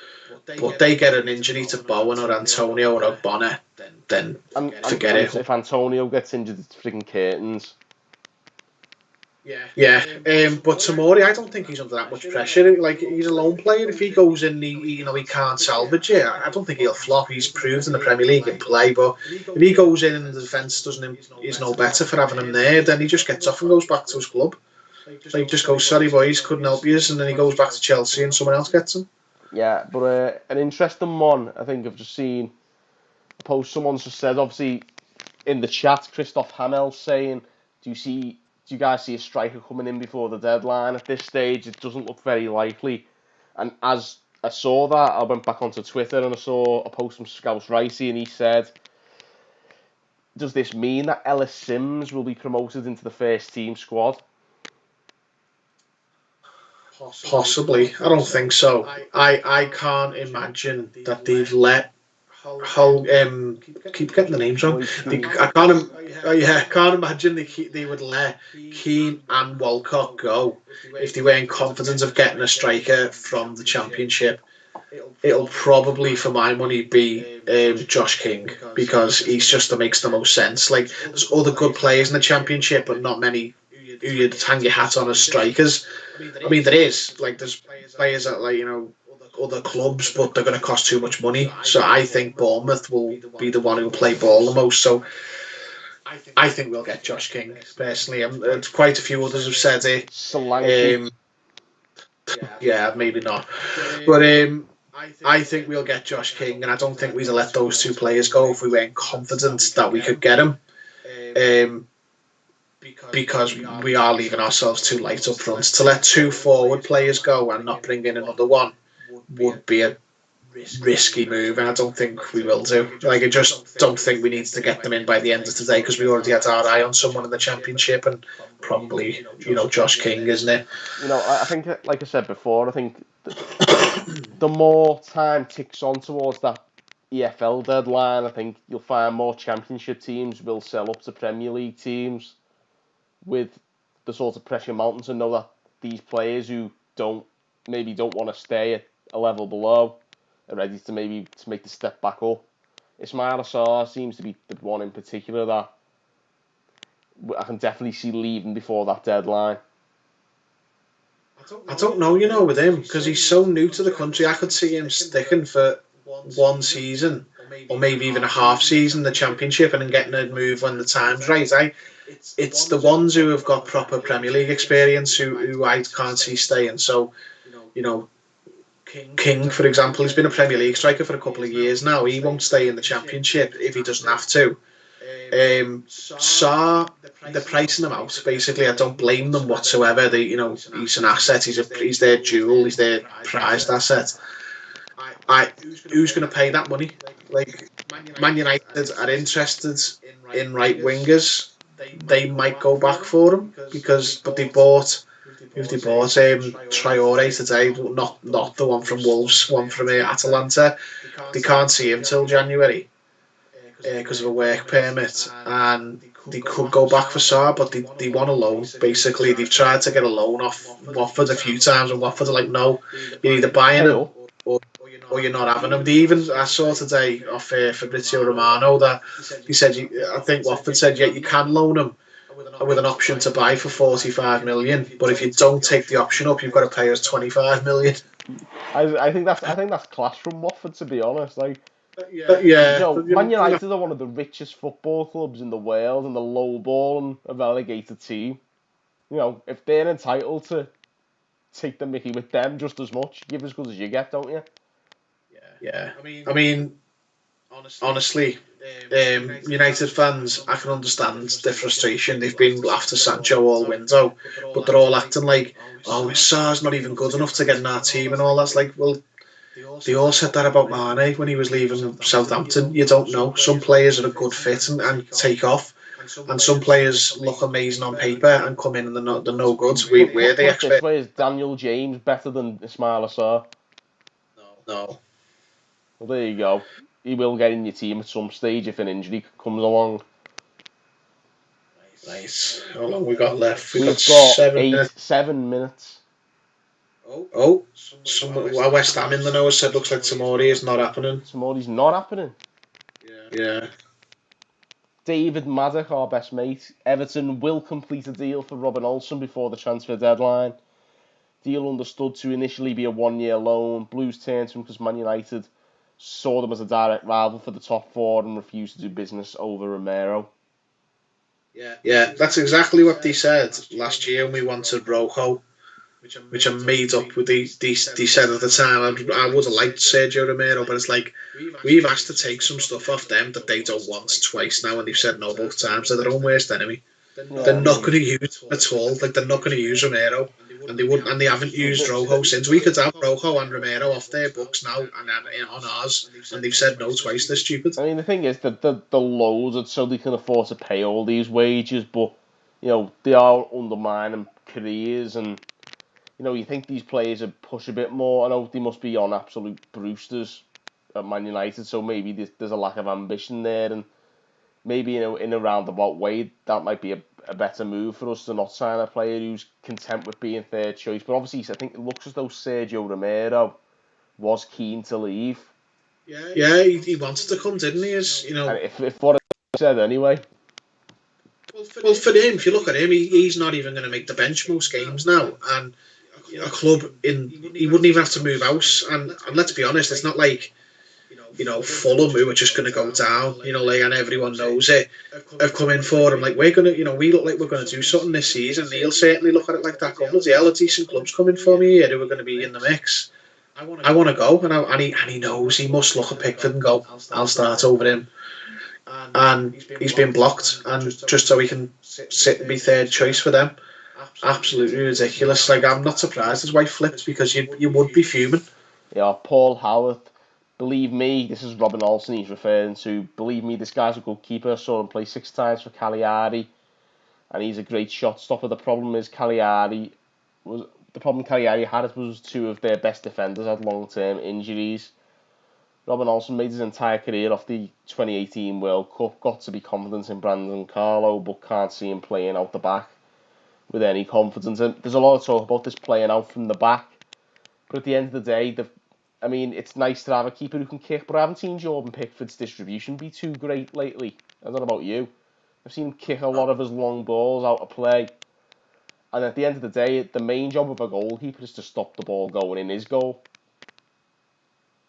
But they get an injury to Bowen or Antonio or Ogbonna, then forget it. If Antonio gets injured, it's freaking curtains. Yeah, but Tomori, I don't think he's under that much pressure. Like, he's a lone player. If he goes in, he can't salvage it. I don't think he'll flop. He's proved in the Premier League in play. But if he goes in and the defence is no better for having him there, then he just gets off and goes back to his club. Like, just goes, sorry boys, couldn't help you, and then he goes back to Chelsea and someone else gets him. Yeah, but an interesting one, I think I've just seen a post. Someone's just said, obviously, in the chat, Christoph Hamel saying, do you guys see a striker coming in before the deadline? At this stage, it doesn't look very likely. And as I saw that, I went back onto Twitter and I saw a post from Scouse Ricey, and he said, does this mean that Ellis Sims will be promoted into the first team squad? Possibly. I don't think so. I can't imagine that they've let keep getting the names wrong. I can't imagine they would let Keane and Walcott go if they weren't confident of getting a striker from the Championship. It'll probably, for my money, be Josh King, because he's just that makes the most sense. Like, there's other good players in the Championship, but not many who you'd hang your hat on as strikers. I mean, there is, like, there's players at, like, other clubs, but they're going to cost too much money. So I think Bournemouth will be the one who will play ball the most. So I think we'll get Josh King, personally. Quite a few others have said it. Yeah, maybe not. But I think we'll get Josh King, and I don't think we'd let those 2 players go if we weren't confident that we could get him. Because we are leaving ourselves too light up front. To let 2 forward players go and not bring in another one would be a risky move, and I don't think we will do. Like, I just don't think we need to get them in by the end of today, because we already had our eye on someone in the Championship, and probably, Josh King, isn't it? I think, like I said before, I think the more time ticks on towards that EFL deadline, I think you'll find more Championship teams will sell up to Premier League teams with the sort of pressure mountains, and know that these players who don't want to stay at a level below are ready to make the step back up. Ismail Assar seems to be the one in particular that I can definitely see leaving before that deadline. I don't know, with him, because he's so new to the country. I could see him sticking for 1 season, or maybe even a half season, the Championship, and then getting a move when the time's right. It's the ones who have got proper Premier League experience who I can't see staying. So, King, for example, he's been a Premier League striker for a couple of years now. He won't stay in the Championship if he doesn't have to. Sarr, they're pricing him out. Basically, I don't blame them whatsoever. He's an asset. He's their jewel. He's their prized asset. Who's going to pay that money? Like, Man United are interested in right wingers. they might go back for him but they bought. Who they bought? Traore today, not the one from Wolves, one from Atalanta. They can't see him till January because of a work permit, and they could go back for Sarr, but they want a loan. Basically, they've tried to get a loan off Watford a few times, and Watford are like, no, you're either buying him or you're not having him. They even, I saw today off Fabrizio Romano that he said, I think Watford said, yeah, you can loan him with an option to buy for 45 million, but if you don't take the option up, you've got to pay us 25 million. I think that's class from Watford, to be honest. Like, Yeah, Man United are one of the richest football clubs in the world, and the lowball a relegated team. If they're entitled to take the mickey with them just as much, give as good as you get, don't you? Yeah. I mean, honestly, United fans, I can understand their frustration. They've been after Sancho all window, but they're all acting like, oh, Sarr's not even good enough to get in our team and all. That's like, well, they all said that about Mane when he was leaving Southampton. You don't know. Some players are a good fit and take off, and some players look amazing on paper and come in and they're no good. We're the expert. This way, is Daniel James better than Ismaila Sarr? No. Well, there you go. He will get in your team at some stage if an injury comes along. Nice. How long we got left? We've got 7 minutes. Oh, West Ham in the know said looks like Tomori is not happening. Tomori's not happening. Yeah. David Maddock, our best mate. Everton will complete a deal for Robin Olsen before the transfer deadline. Deal understood to initially be a 1-year loan. Blues turned to him because Man United saw them as a direct rival for the top four and refused to do business over Romero. Yeah, that's exactly what they said last year when we wanted Rojo, which I made up with they said at the time. I would have liked Sergio Romero, but it's like we've asked to take some stuff off them that they don't want twice now, and they've said no both times. They're their own worst enemy. They're not going to use at all. Like they're not going to use Romero, and they haven't used Rojo since. We could have Rojo and Romero off their books now and on ours, and they've said no twice. They're stupid. I mean, the thing is that the lows are so they can afford to pay all these wages, but they are undermining careers, and you think these players would push a bit more. I know they must be on absolute Brewsters at Man United, so maybe there's a lack of ambition there, and maybe in a roundabout way that might be a better move for us to not sign a player who's content with being third choice. But obviously, I think it looks as though Sergio Romero was keen to leave. Yeah, he wanted to come, didn't he? And if what I said anyway. Well, for him, if you look at him, he's not even going to make the bench most games now, and a club he wouldn't even have to move house. And let's be honest, it's not like Fulham who are just going to go down. And everyone knows it. Have come in for him. Like we're gonna, we look like we're going to do something this season. And he'll certainly look at it like that. Bloody hell, a decent club's coming for me here who are going to be in the mix. I want to go, and he knows he must look at Pickford and go, I'll start over him. And he's been blocked, and just so he can sit and be third choice for them. Absolutely ridiculous. Like I'm not surprised his wife flipped because you would be fuming. Yeah, Paul Howard. Believe me, this is Robin Olsen he's referring to. Believe me, this guy's a good keeper. Saw him play 6 times for Cagliari, and he's a great shot stopper. The problem Cagliari had was 2 of their best defenders had long-term injuries. Robin Olsen made his entire career off the 2018 World Cup, got to be confident in Brandon Carlo, but can't see him playing out the back with any confidence. And there's a lot of talk about this playing out from the back, but at the end of the day, it's nice to have a keeper who can kick, but I haven't seen Jordan Pickford's distribution be too great lately. I don't know about you. I've seen him kick a lot of his long balls out of play. And at the end of the day, the main job of a goalkeeper is to stop the ball going in his goal.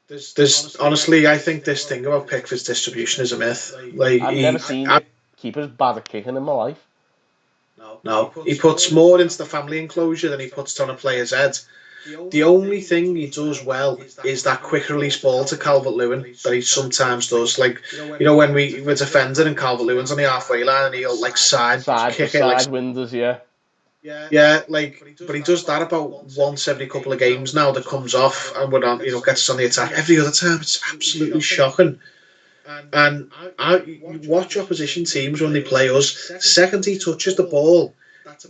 There's honestly, I think this thing about Pickford's distribution is a myth. Like I've never seen keepers bad at kicking in my life. No, he puts more into the family enclosure than he puts on a player's head. The only thing he does well is that quick release ball to Calvert-Lewin that he sometimes does. Like, when we're defending and Calvert-Lewin's on the halfway line and he'll like side kick it. Like, windows, yeah. Yeah, but he does that about once every couple of games now that comes off and gets us on the attack. Every other time, it's absolutely shocking. And you watch opposition teams when they play us. The second he touches the ball,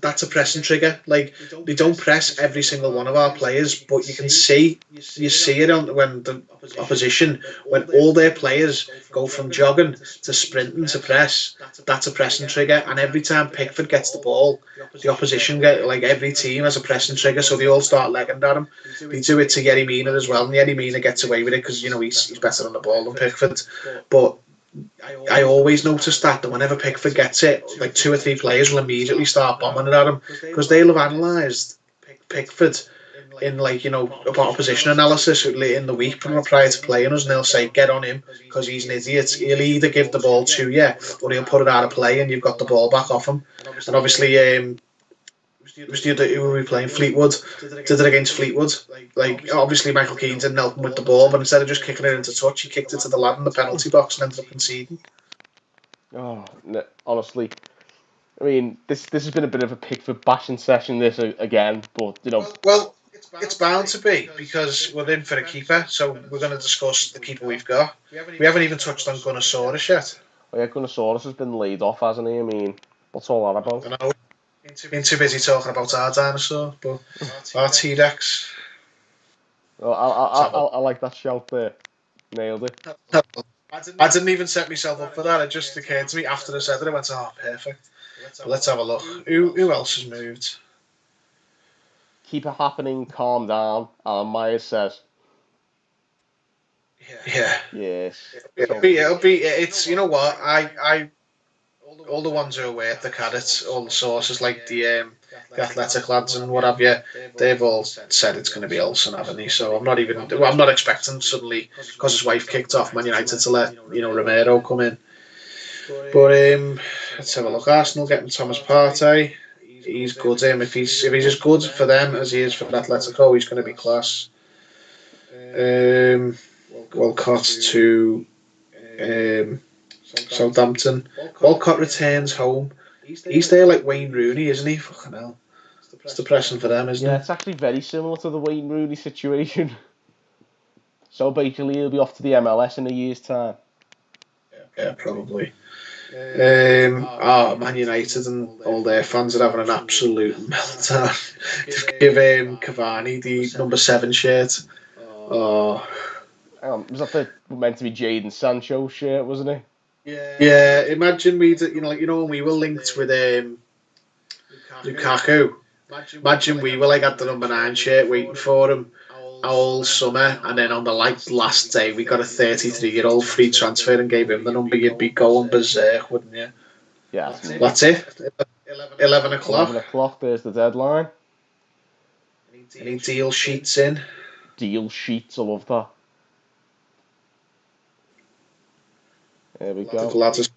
that's a pressing trigger. Like, they don't press every single one of our players, but you see it on when the opposition, when all their players go from jogging to sprinting to press, that's a pressing trigger. And every time Pickford gets the ball, the opposition get, like, every team has a pressing trigger, so they all start legging at him. They do it to Yerry Mina as well, and Yerry Mina gets away with it because he's better on the ball than Pickford. But I always notice that whenever Pickford gets it, like 2 or 3 players will immediately start bombing it at him because they'll have analysed Pickford in, like, about opposition analysis in the week prior to playing us, and they'll say get on him because he's an idiot. He'll either give the ball to you or he'll put it out of play and you've got the ball back off him. And obviously, it was the other, who were we playing? Fleetwood. Did it against Fleetwood. Like, obviously Michael Keane didn't help him with the ball, but instead of just kicking it into touch, he kicked it to the lad in the penalty box and ended up conceding. Oh, no, honestly, I mean, this has been a bit of a Pickford bashing session this again, but Well, it's bound to be because we're in for a keeper, so we're going to discuss the keeper we've got. We haven't even touched on Gunnersaurus yet. Oh yeah, Gunnersaurus has been laid off, hasn't he? I mean, what's all that about? I know. Been too busy talking about our dinosaur, but our T-Rex. Well, I like that shout there. Nailed it. I didn't even set myself up for that. It just occurred to me after I said it. I went, oh, perfect. Let's have a look. Who else has moved? Keep it happening, calm down, Alan Myers says. Yeah. Yes. It'll be, it's, you know what, all the ones who are aware, the Carrots, all the sources like the Athletic lads and what have you, they've all said it's going to be Olsen, haven't they? So I'm not expecting suddenly, because his wife kicked off Man United, to let, Romero come in. But let's have a look. Arsenal getting Thomas Partey. He's good. If he's as good for them as he is for Atletico, he's going to be class. Walcott to Southampton. Walcott returns home. He's there like Wayne Rooney, isn't he? Fucking hell. It's depressing for them, isn't it? Yeah, it's actually very similar to the Wayne Rooney situation. So basically, he'll be off to the MLS in a year's time. Yeah, probably. Man United and all their fans are having an absolute meltdown. Just give Cavani the number 7 shirt. Oh. Was that meant to be Jadon Sancho's shirt, wasn't it? Yeah. Imagine when we were linked with Lukaku. Imagine we were like at the number 9 shirt waiting for him all summer, and then on the last day we got a 33-year-old free transfer and gave him the number. You'd be going berserk, wouldn't you? Yeah, that's it. 11 o'clock. 11 o'clock. There's the deadline. Any deal sheets in? Deal sheets. I love that. There we go. The lads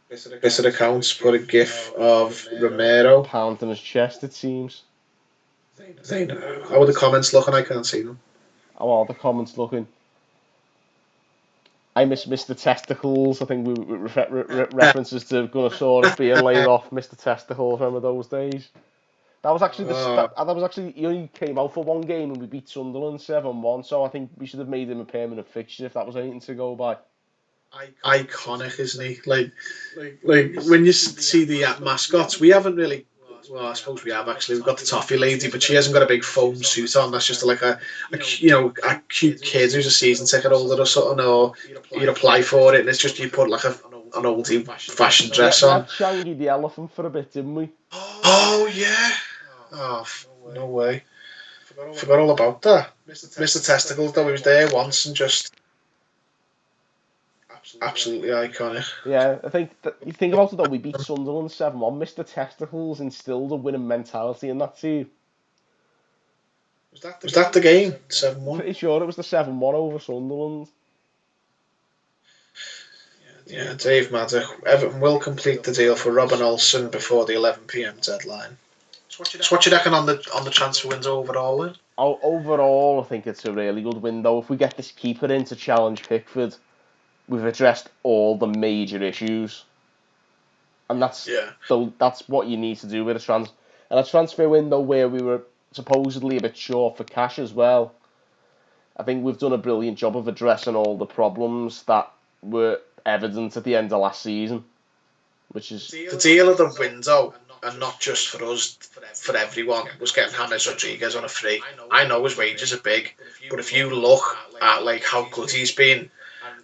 visit accounts put a gif of Romero pounding his chest. It seems. They know. How are the comments looking? I can't see them. How are the comments looking? I miss Mr. Testicles. I think we references to Gunnersaurus being laid off. Mr. Testicles, remember those days? That was actually he only came out for one game and we beat Sunderland 7-1. So I think we should have made him a permanent fixture if that was anything to go by. Iconic, isn't he? Like when you see the mascots, we haven't really. Well, I suppose we have actually. We've got the Toffee lady, but she hasn't got a big foam suit on. That's just like a cute kid who's a season ticket holder or something, or you apply for it and it's just you put like an oldie fashion dress on. We had Changi the elephant for a bit, didn't we? Oh yeah. Oh no way. Forgot all about that. Mr. Testicles though, he was there once and just. Absolutely iconic. Yeah, I think you think about it though, we beat Sunderland 7-1. Mr. Testicles instilled a winning mentality in that team. Was that the game? 7-1? Pretty sure it was the 7-1 over Sunderland. Yeah, Dave Maddock. Everton will complete the deal for Robin Olsen before the 11 p.m. deadline. So what you reckon on the transfer window overall then? Overall, I think it's a really good window. If we get this keeper in to challenge Pickford, we've addressed all the major issues, and that's what you need to do with a transfer window where we were supposedly a bit short for cash as well. I think we've done a brilliant job of addressing all the problems that were evident at the end of last season, which is the deal of the window, and not just for us, for everyone, was getting James Rodriguez on a free. I know his wages are big, but if you look at like how good he's been,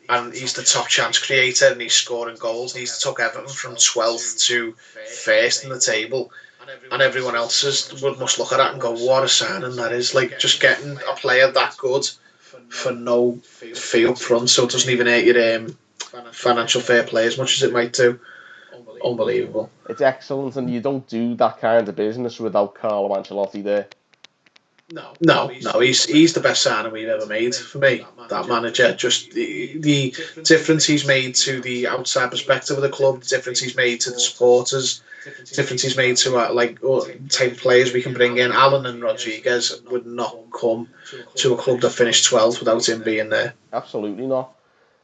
and he's the top chance creator, and he's scoring goals, and he's took Everton from 12th to 1st in the table, and everyone else must look at that and go, what a signing that is. Like, just getting a player that good for no fee up front, so it doesn't even hurt your financial fair play as much as it might do. Unbelievable. It's excellent, and you don't do that kind of business without Carlo Ancelotti there. No, he's the best signing we've ever made for me. That manager, just the difference he's made to the outside perspective of the club, the difference he's made to the supporters, the difference he's made to type of players we can bring in. Allen and Rodriguez would not come to a club that finished 12th without him being there. Absolutely not.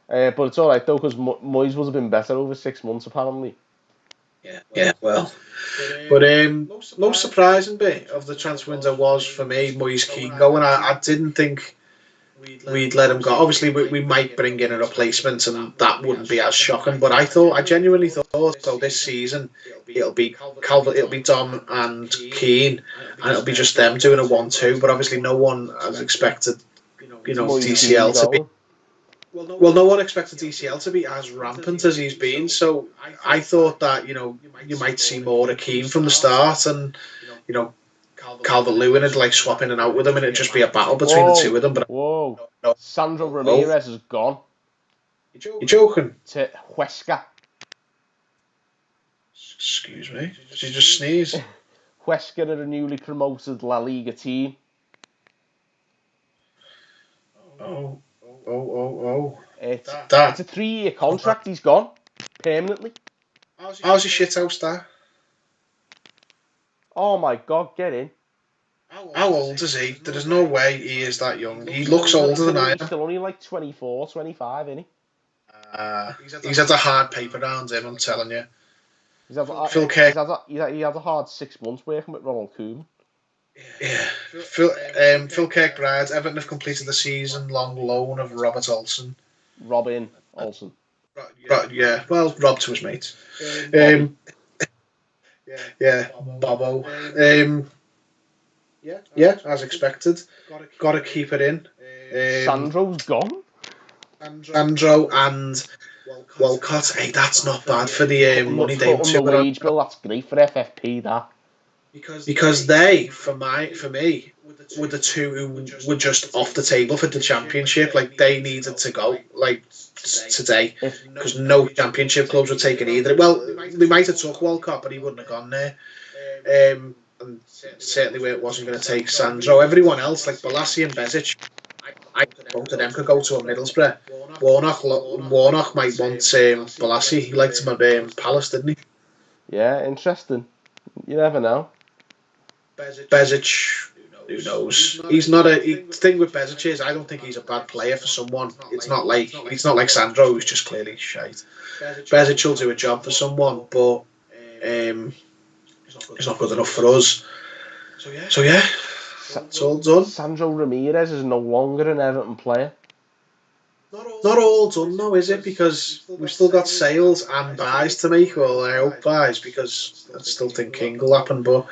But it's all right though, because Moyes would have been better over 6 months apparently. Yeah, well. But most surprising bit of the transfer window was, for me, Moyes Keane going. I didn't think we'd let him go. Obviously, we might bring in a replacement, and that wouldn't be as shocking. But I genuinely thought, so this season, it'll be Dom and Keane, and it'll be just them doing a 1-2. But obviously, no one has expected, DCL to be. Well, no one expected DCL to be as rampant as he's been, so I thought that, you might see more of Keane from the start, and, Calvert-Lewin would like swap in and out with him, and it'd just be a battle between the two of them. But no. Sandro No. Ramirez is gone You're joking? to Huesca. Excuse me? Did you just sneeze? Huesca are a newly promoted La Liga team. Oh. It's a 3-year contract. He's gone permanently. How's your shithouse there? Oh my God, get in. How old is he? There's no way he is that young. He looks older than I am. He's still only like 24, 25, isn't he? He's had a hard paper round him, I'm telling you. He had a hard 6 months working with Ronald Koeman. Yeah. Phil Kirkbride, Everton have completed the season-long loan of Robin Olsen. Yeah, well, Rob to his mates. Yeah, Bobo. Yeah, as expected. Got to keep it in. Sandro's gone. Sandro and Walcott. Hey, that's not bad for the money they on the wage bill. That's great for FFP. That because they, for me, were the two who were just off the table for the championship. Like, they needed to go, like, today, because no championship clubs would take it either. Well, they might have took Walcott, but he wouldn't have gone there. And certainly where it wasn't going to take Sandro. Everyone else, like Balassi and Bezic, I both of them could go to a Middlesbrough. Warnock might want Balassi. He liked him at Palace, didn't he? Yeah, interesting. You never know. Bezic, who knows? He's not the thing with Bezic is, I don't think he's a bad player for someone. It's not like Sandro, who's just clearly shite. Bezic will do a job for someone, but it's not good enough for us. So yeah, it's all done. Sandro Ramirez is no longer an Everton player. Not all done though, is it? Because we've still got sales and buys to make. Well, I hope buys, because I still think King will happen, but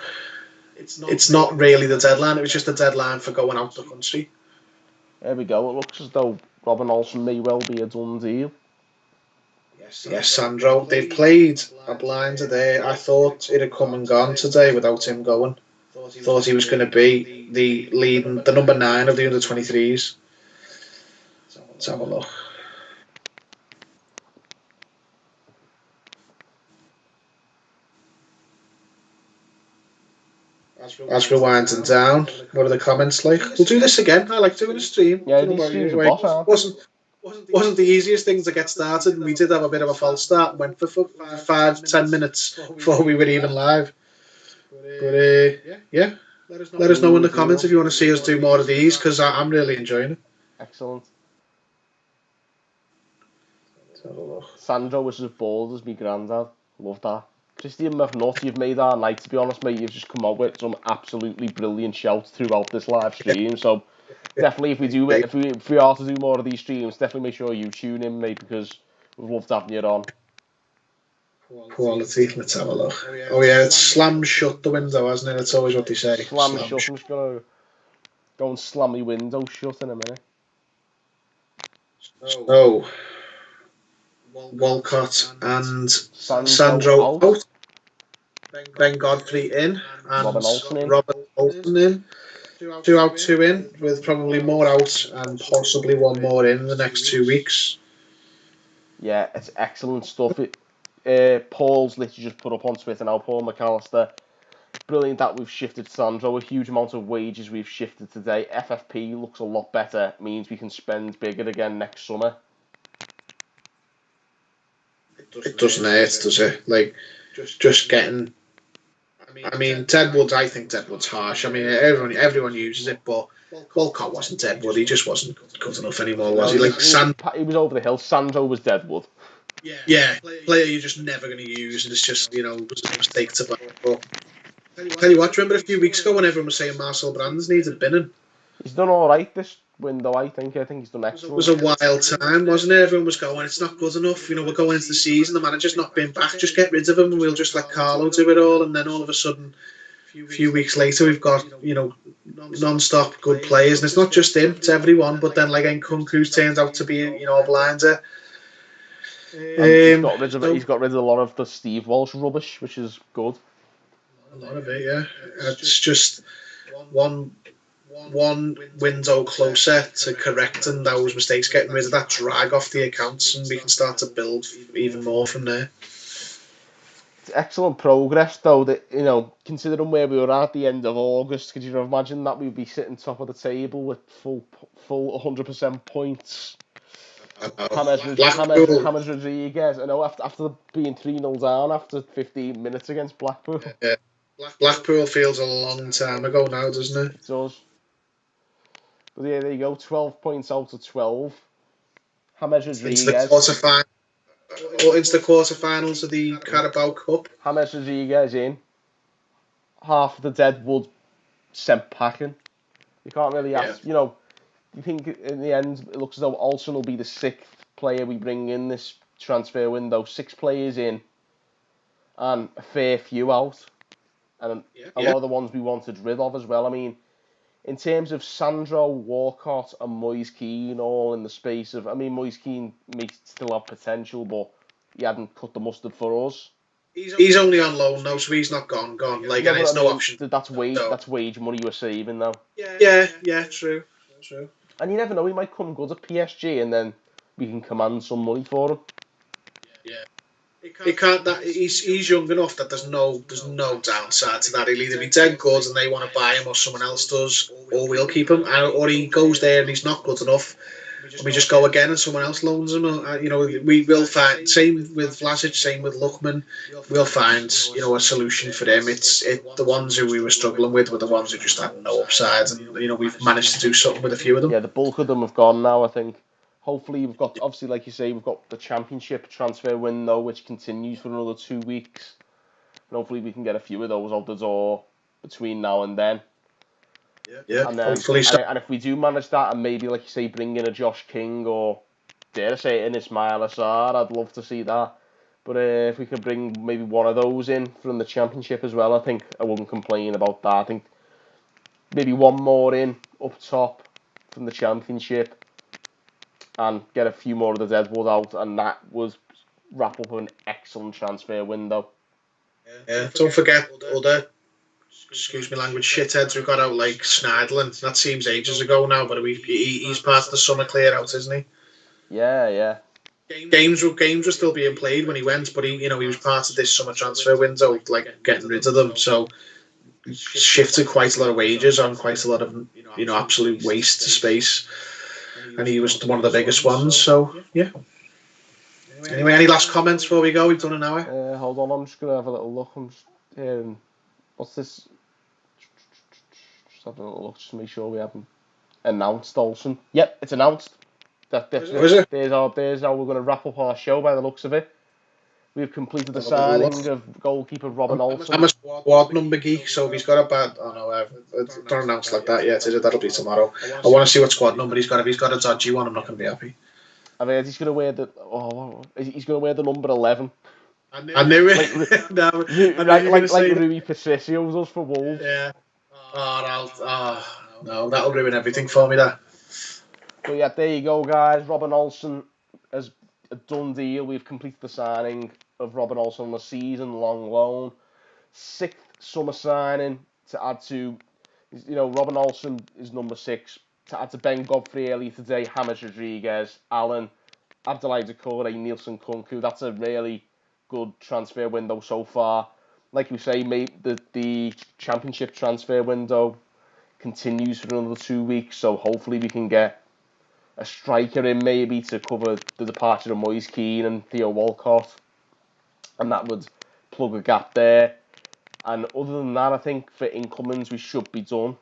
it's not really the deadline. It was just a deadline for going out the country. There we go. It looks as though Robin Olsen may well be a done deal. Yes, Sandro. They've played a blinder there. I thought it had come and gone today without him going. Thought he was going to be the number 9 of the under-23s. Let's have a look. As we're winding down, what are the comments like? We'll do this again. I like doing a stream. Yeah, these streams are boss, wasn't the easiest thing to get started, and we did have a bit of a false start. Went for 5-10 minutes before we were even live. But yeah, let us know in the comments if you want to see us do more of these, because I'm really enjoying it. Excellent. Sandro was as bald as me granddad. Love that. Christian McNutt, you've made our night, to be honest, mate. You've just come out with some absolutely brilliant shouts throughout this live stream. So definitely, if we are to do more of these streams, definitely make sure you tune in, mate, because We'd love to have you on. Quality. Let's have a look. Oh yeah, it's slammed shut the window, hasn't it? That's always what they say. Slam shut. I'm just gonna go and slam my window shut in a minute. So Walcott and Sandro out. Ben Godfrey in and Robin Olsen in. 2 out, 2 in, with probably more out and possibly one more in the next 2 weeks. Yeah, it's excellent stuff. Paul's literally just put up on Twitter now, Paul McAllister. Brilliant that we've shifted Sandro. A huge amount of wages we've shifted today. FFP looks a lot better. Means we can spend bigger again next summer. It doesn't hurt, does it? Like, just getting... I mean, Deadwood, I think Deadwood's harsh. I mean, everyone uses it, but Walcott wasn't Deadwood. He just wasn't good enough anymore, was he? He was over the hill. Sandro was Deadwood. Yeah, player you're just never going to use, and it's just, it was a mistake to buy. But tell you what, do you remember a few weeks ago when everyone was saying Marcel Brands needed binning? He's done all right this window, I think. I think he's done excellent. It was a wild time, wasn't it? Everyone was going, it's not good enough. We're going into the season, the manager's not been back, just get rid of him and we'll just let Carlo do it all. And then all of a sudden, a few weeks later, we've got, non-stop good players. And it's not just him, it's everyone. But then, like, Nkunku's turned out to be, a blinder. He's got rid of a lot of the Steve Walsh rubbish, which is good. A lot of it, yeah. It's just one window closer to correcting those mistakes, getting rid of that drag off the accounts, and we can start to build even more from there. It's excellent progress, though. That considering where we were at the end of August, could you imagine that we'd be sitting top of the table with full 100% points? James Rodriguez, I know, after being 3-0 down after 15 minutes against Blackpool. Yeah. Blackpool feels a long time ago now, doesn't it? It does. But yeah, there you go, 12 points out of 12. James Rodriguez. Into the quarterfinals of the Carabao Cup. James Rodriguez in. Half of the Deadwood sent packing. You can't really ask, you think in the end it looks as though Olsen will be the 6th player we bring in this transfer window. 6 players in and a fair few out. And a lot of the ones we wanted rid of as well. I mean, in terms of Sandro, Walcott and Moise Keane all in the space of... I mean, Moise Keane may still have potential, but he hadn't cut the mustard for us. He's only on loan now, so he's not gone. Like, and it's no option. That's wage money you're saving, though. Yeah, true. And you never know, he might come good at PSG, and then we can command some money for him. He's young enough that there's no downside to that. He'll either be dead good and they want to buy him, or someone else does, or we'll keep him, or he goes there and he's not good enough, and we just go again and someone else loans him. We will find, same with Vlasic, same with Lookman. We'll find a solution for them. It's the ones who we were struggling with were the ones who just had no upside, and we've managed to do something with a few of them. Yeah, the bulk of them have gone now, I think. Hopefully, we've got, obviously, like you say, we've got the Championship transfer window, which continues for another 2 weeks. And hopefully, we can get a few of those out the door between now and then. Yeah, and then, hopefully so. And if we do manage that, and maybe, like you say, bring in a Josh King, or, dare I say it, an Ismail Assar, I'd love to see that. But if we could bring maybe one of those in from the Championship as well, I think I wouldn't complain about that. I think maybe one more in, up top, from the Championship, and get a few more of the Deadwood out, and that would wrap up an excellent transfer window. Yeah, don't forget other, excuse me language, shitheads who got out, like Schneidlin. That seems ages ago now, but he's part of the summer clear out, isn't he? Yeah. Games were still being played when he went, but he was part of this summer transfer window, like getting rid of them. So shifted quite a lot of wages on quite a lot of absolute waste of space. And he was one of the biggest ones, so yeah. Anyway, any last comments before we go? We've done an hour. Hold on, I'm just going to have a little look. I'm just what's this? Just have a little look, just to make sure we haven't announced Olsen. Yep, it's announced. Is it? There's how we're going to wrap up our show by the looks of it. We've completed the signing of goalkeeper Robin Olsen. I'm a squad number geek, so if he's got a bad... Oh no, don't announce like that yet, is it? That'll be tomorrow. I want to see what squad number he's got. If he's got a dodgy one, I'm not going to be happy. I've heard he's going to wear he's going to wear the number 11. I knew it. No, I knew you were going to Like say that. Rui Patricio does for Wolves. Yeah. No, that'll ruin everything for me. That. But yeah, there you go, guys. Robin Olsen has a done deal. We've completed the signing of Robin Olsen on the season-long loan. 6th summer signing to add to, Robin Olsen is number 6. To add to Ben Godfrey earlier today, James Rodriguez, Allen, Abdoulaye Doucouré, Nielsen Kunku. That's a really good transfer window so far. Like we say, the championship transfer window continues for another 2 weeks, so hopefully we can get a striker in maybe to cover the departure of Moise Keane and Theo Walcott, and that would plug a gap there. And other than that, I think for incomings we should be done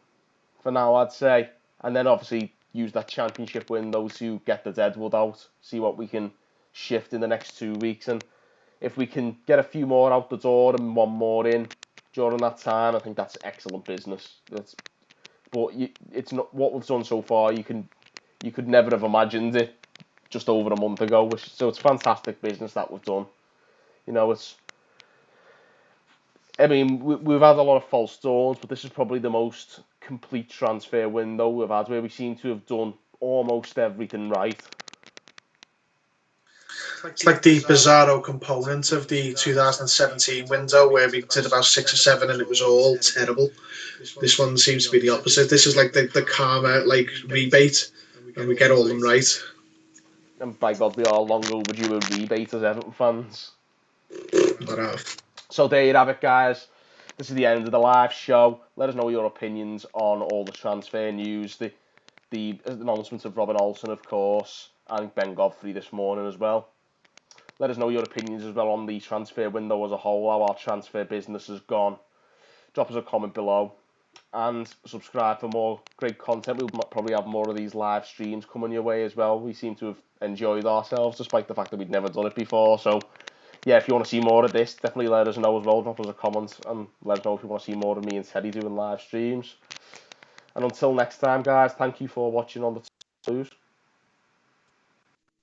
for now, I'd say. And then obviously use that championship window to get the deadwood out, see what we can shift in the next 2 weeks, and if we can get a few more out the door and one more in during that time, I think that's excellent business. It's not what we've done so far. You could never have imagined it just over a month ago. So it's fantastic business that we've done. We've had a lot of false dawns, but this is probably the most complete transfer window we've had, where we seem to have done almost everything right. It's like the bizarro component of the 2017 window where we did about 6 or 7 and it was all terrible. This one seems to be the opposite. This is like the karma rebate, and we get all them right. And by God, we are long overdue a rebate as Everton fans. So there you have it, guys. This is the end of the live show. Let us know your opinions on all the transfer news, the announcement of Robin Olsen, of course, and Ben Godfrey this morning as well. Let us know your opinions as well on the transfer window as a whole, how our transfer business has gone. Drop us a comment below and subscribe for more great content. We'll probably have more of these live streams coming your way as well. We seem to have enjoyed ourselves despite the fact that we'd never done it before. So yeah, if you want to see more of this, definitely let us know as well. Drop us a comment and let us know if you want to see more of me and Teddy doing live streams. And until next time, guys, thank you for watching on the twos.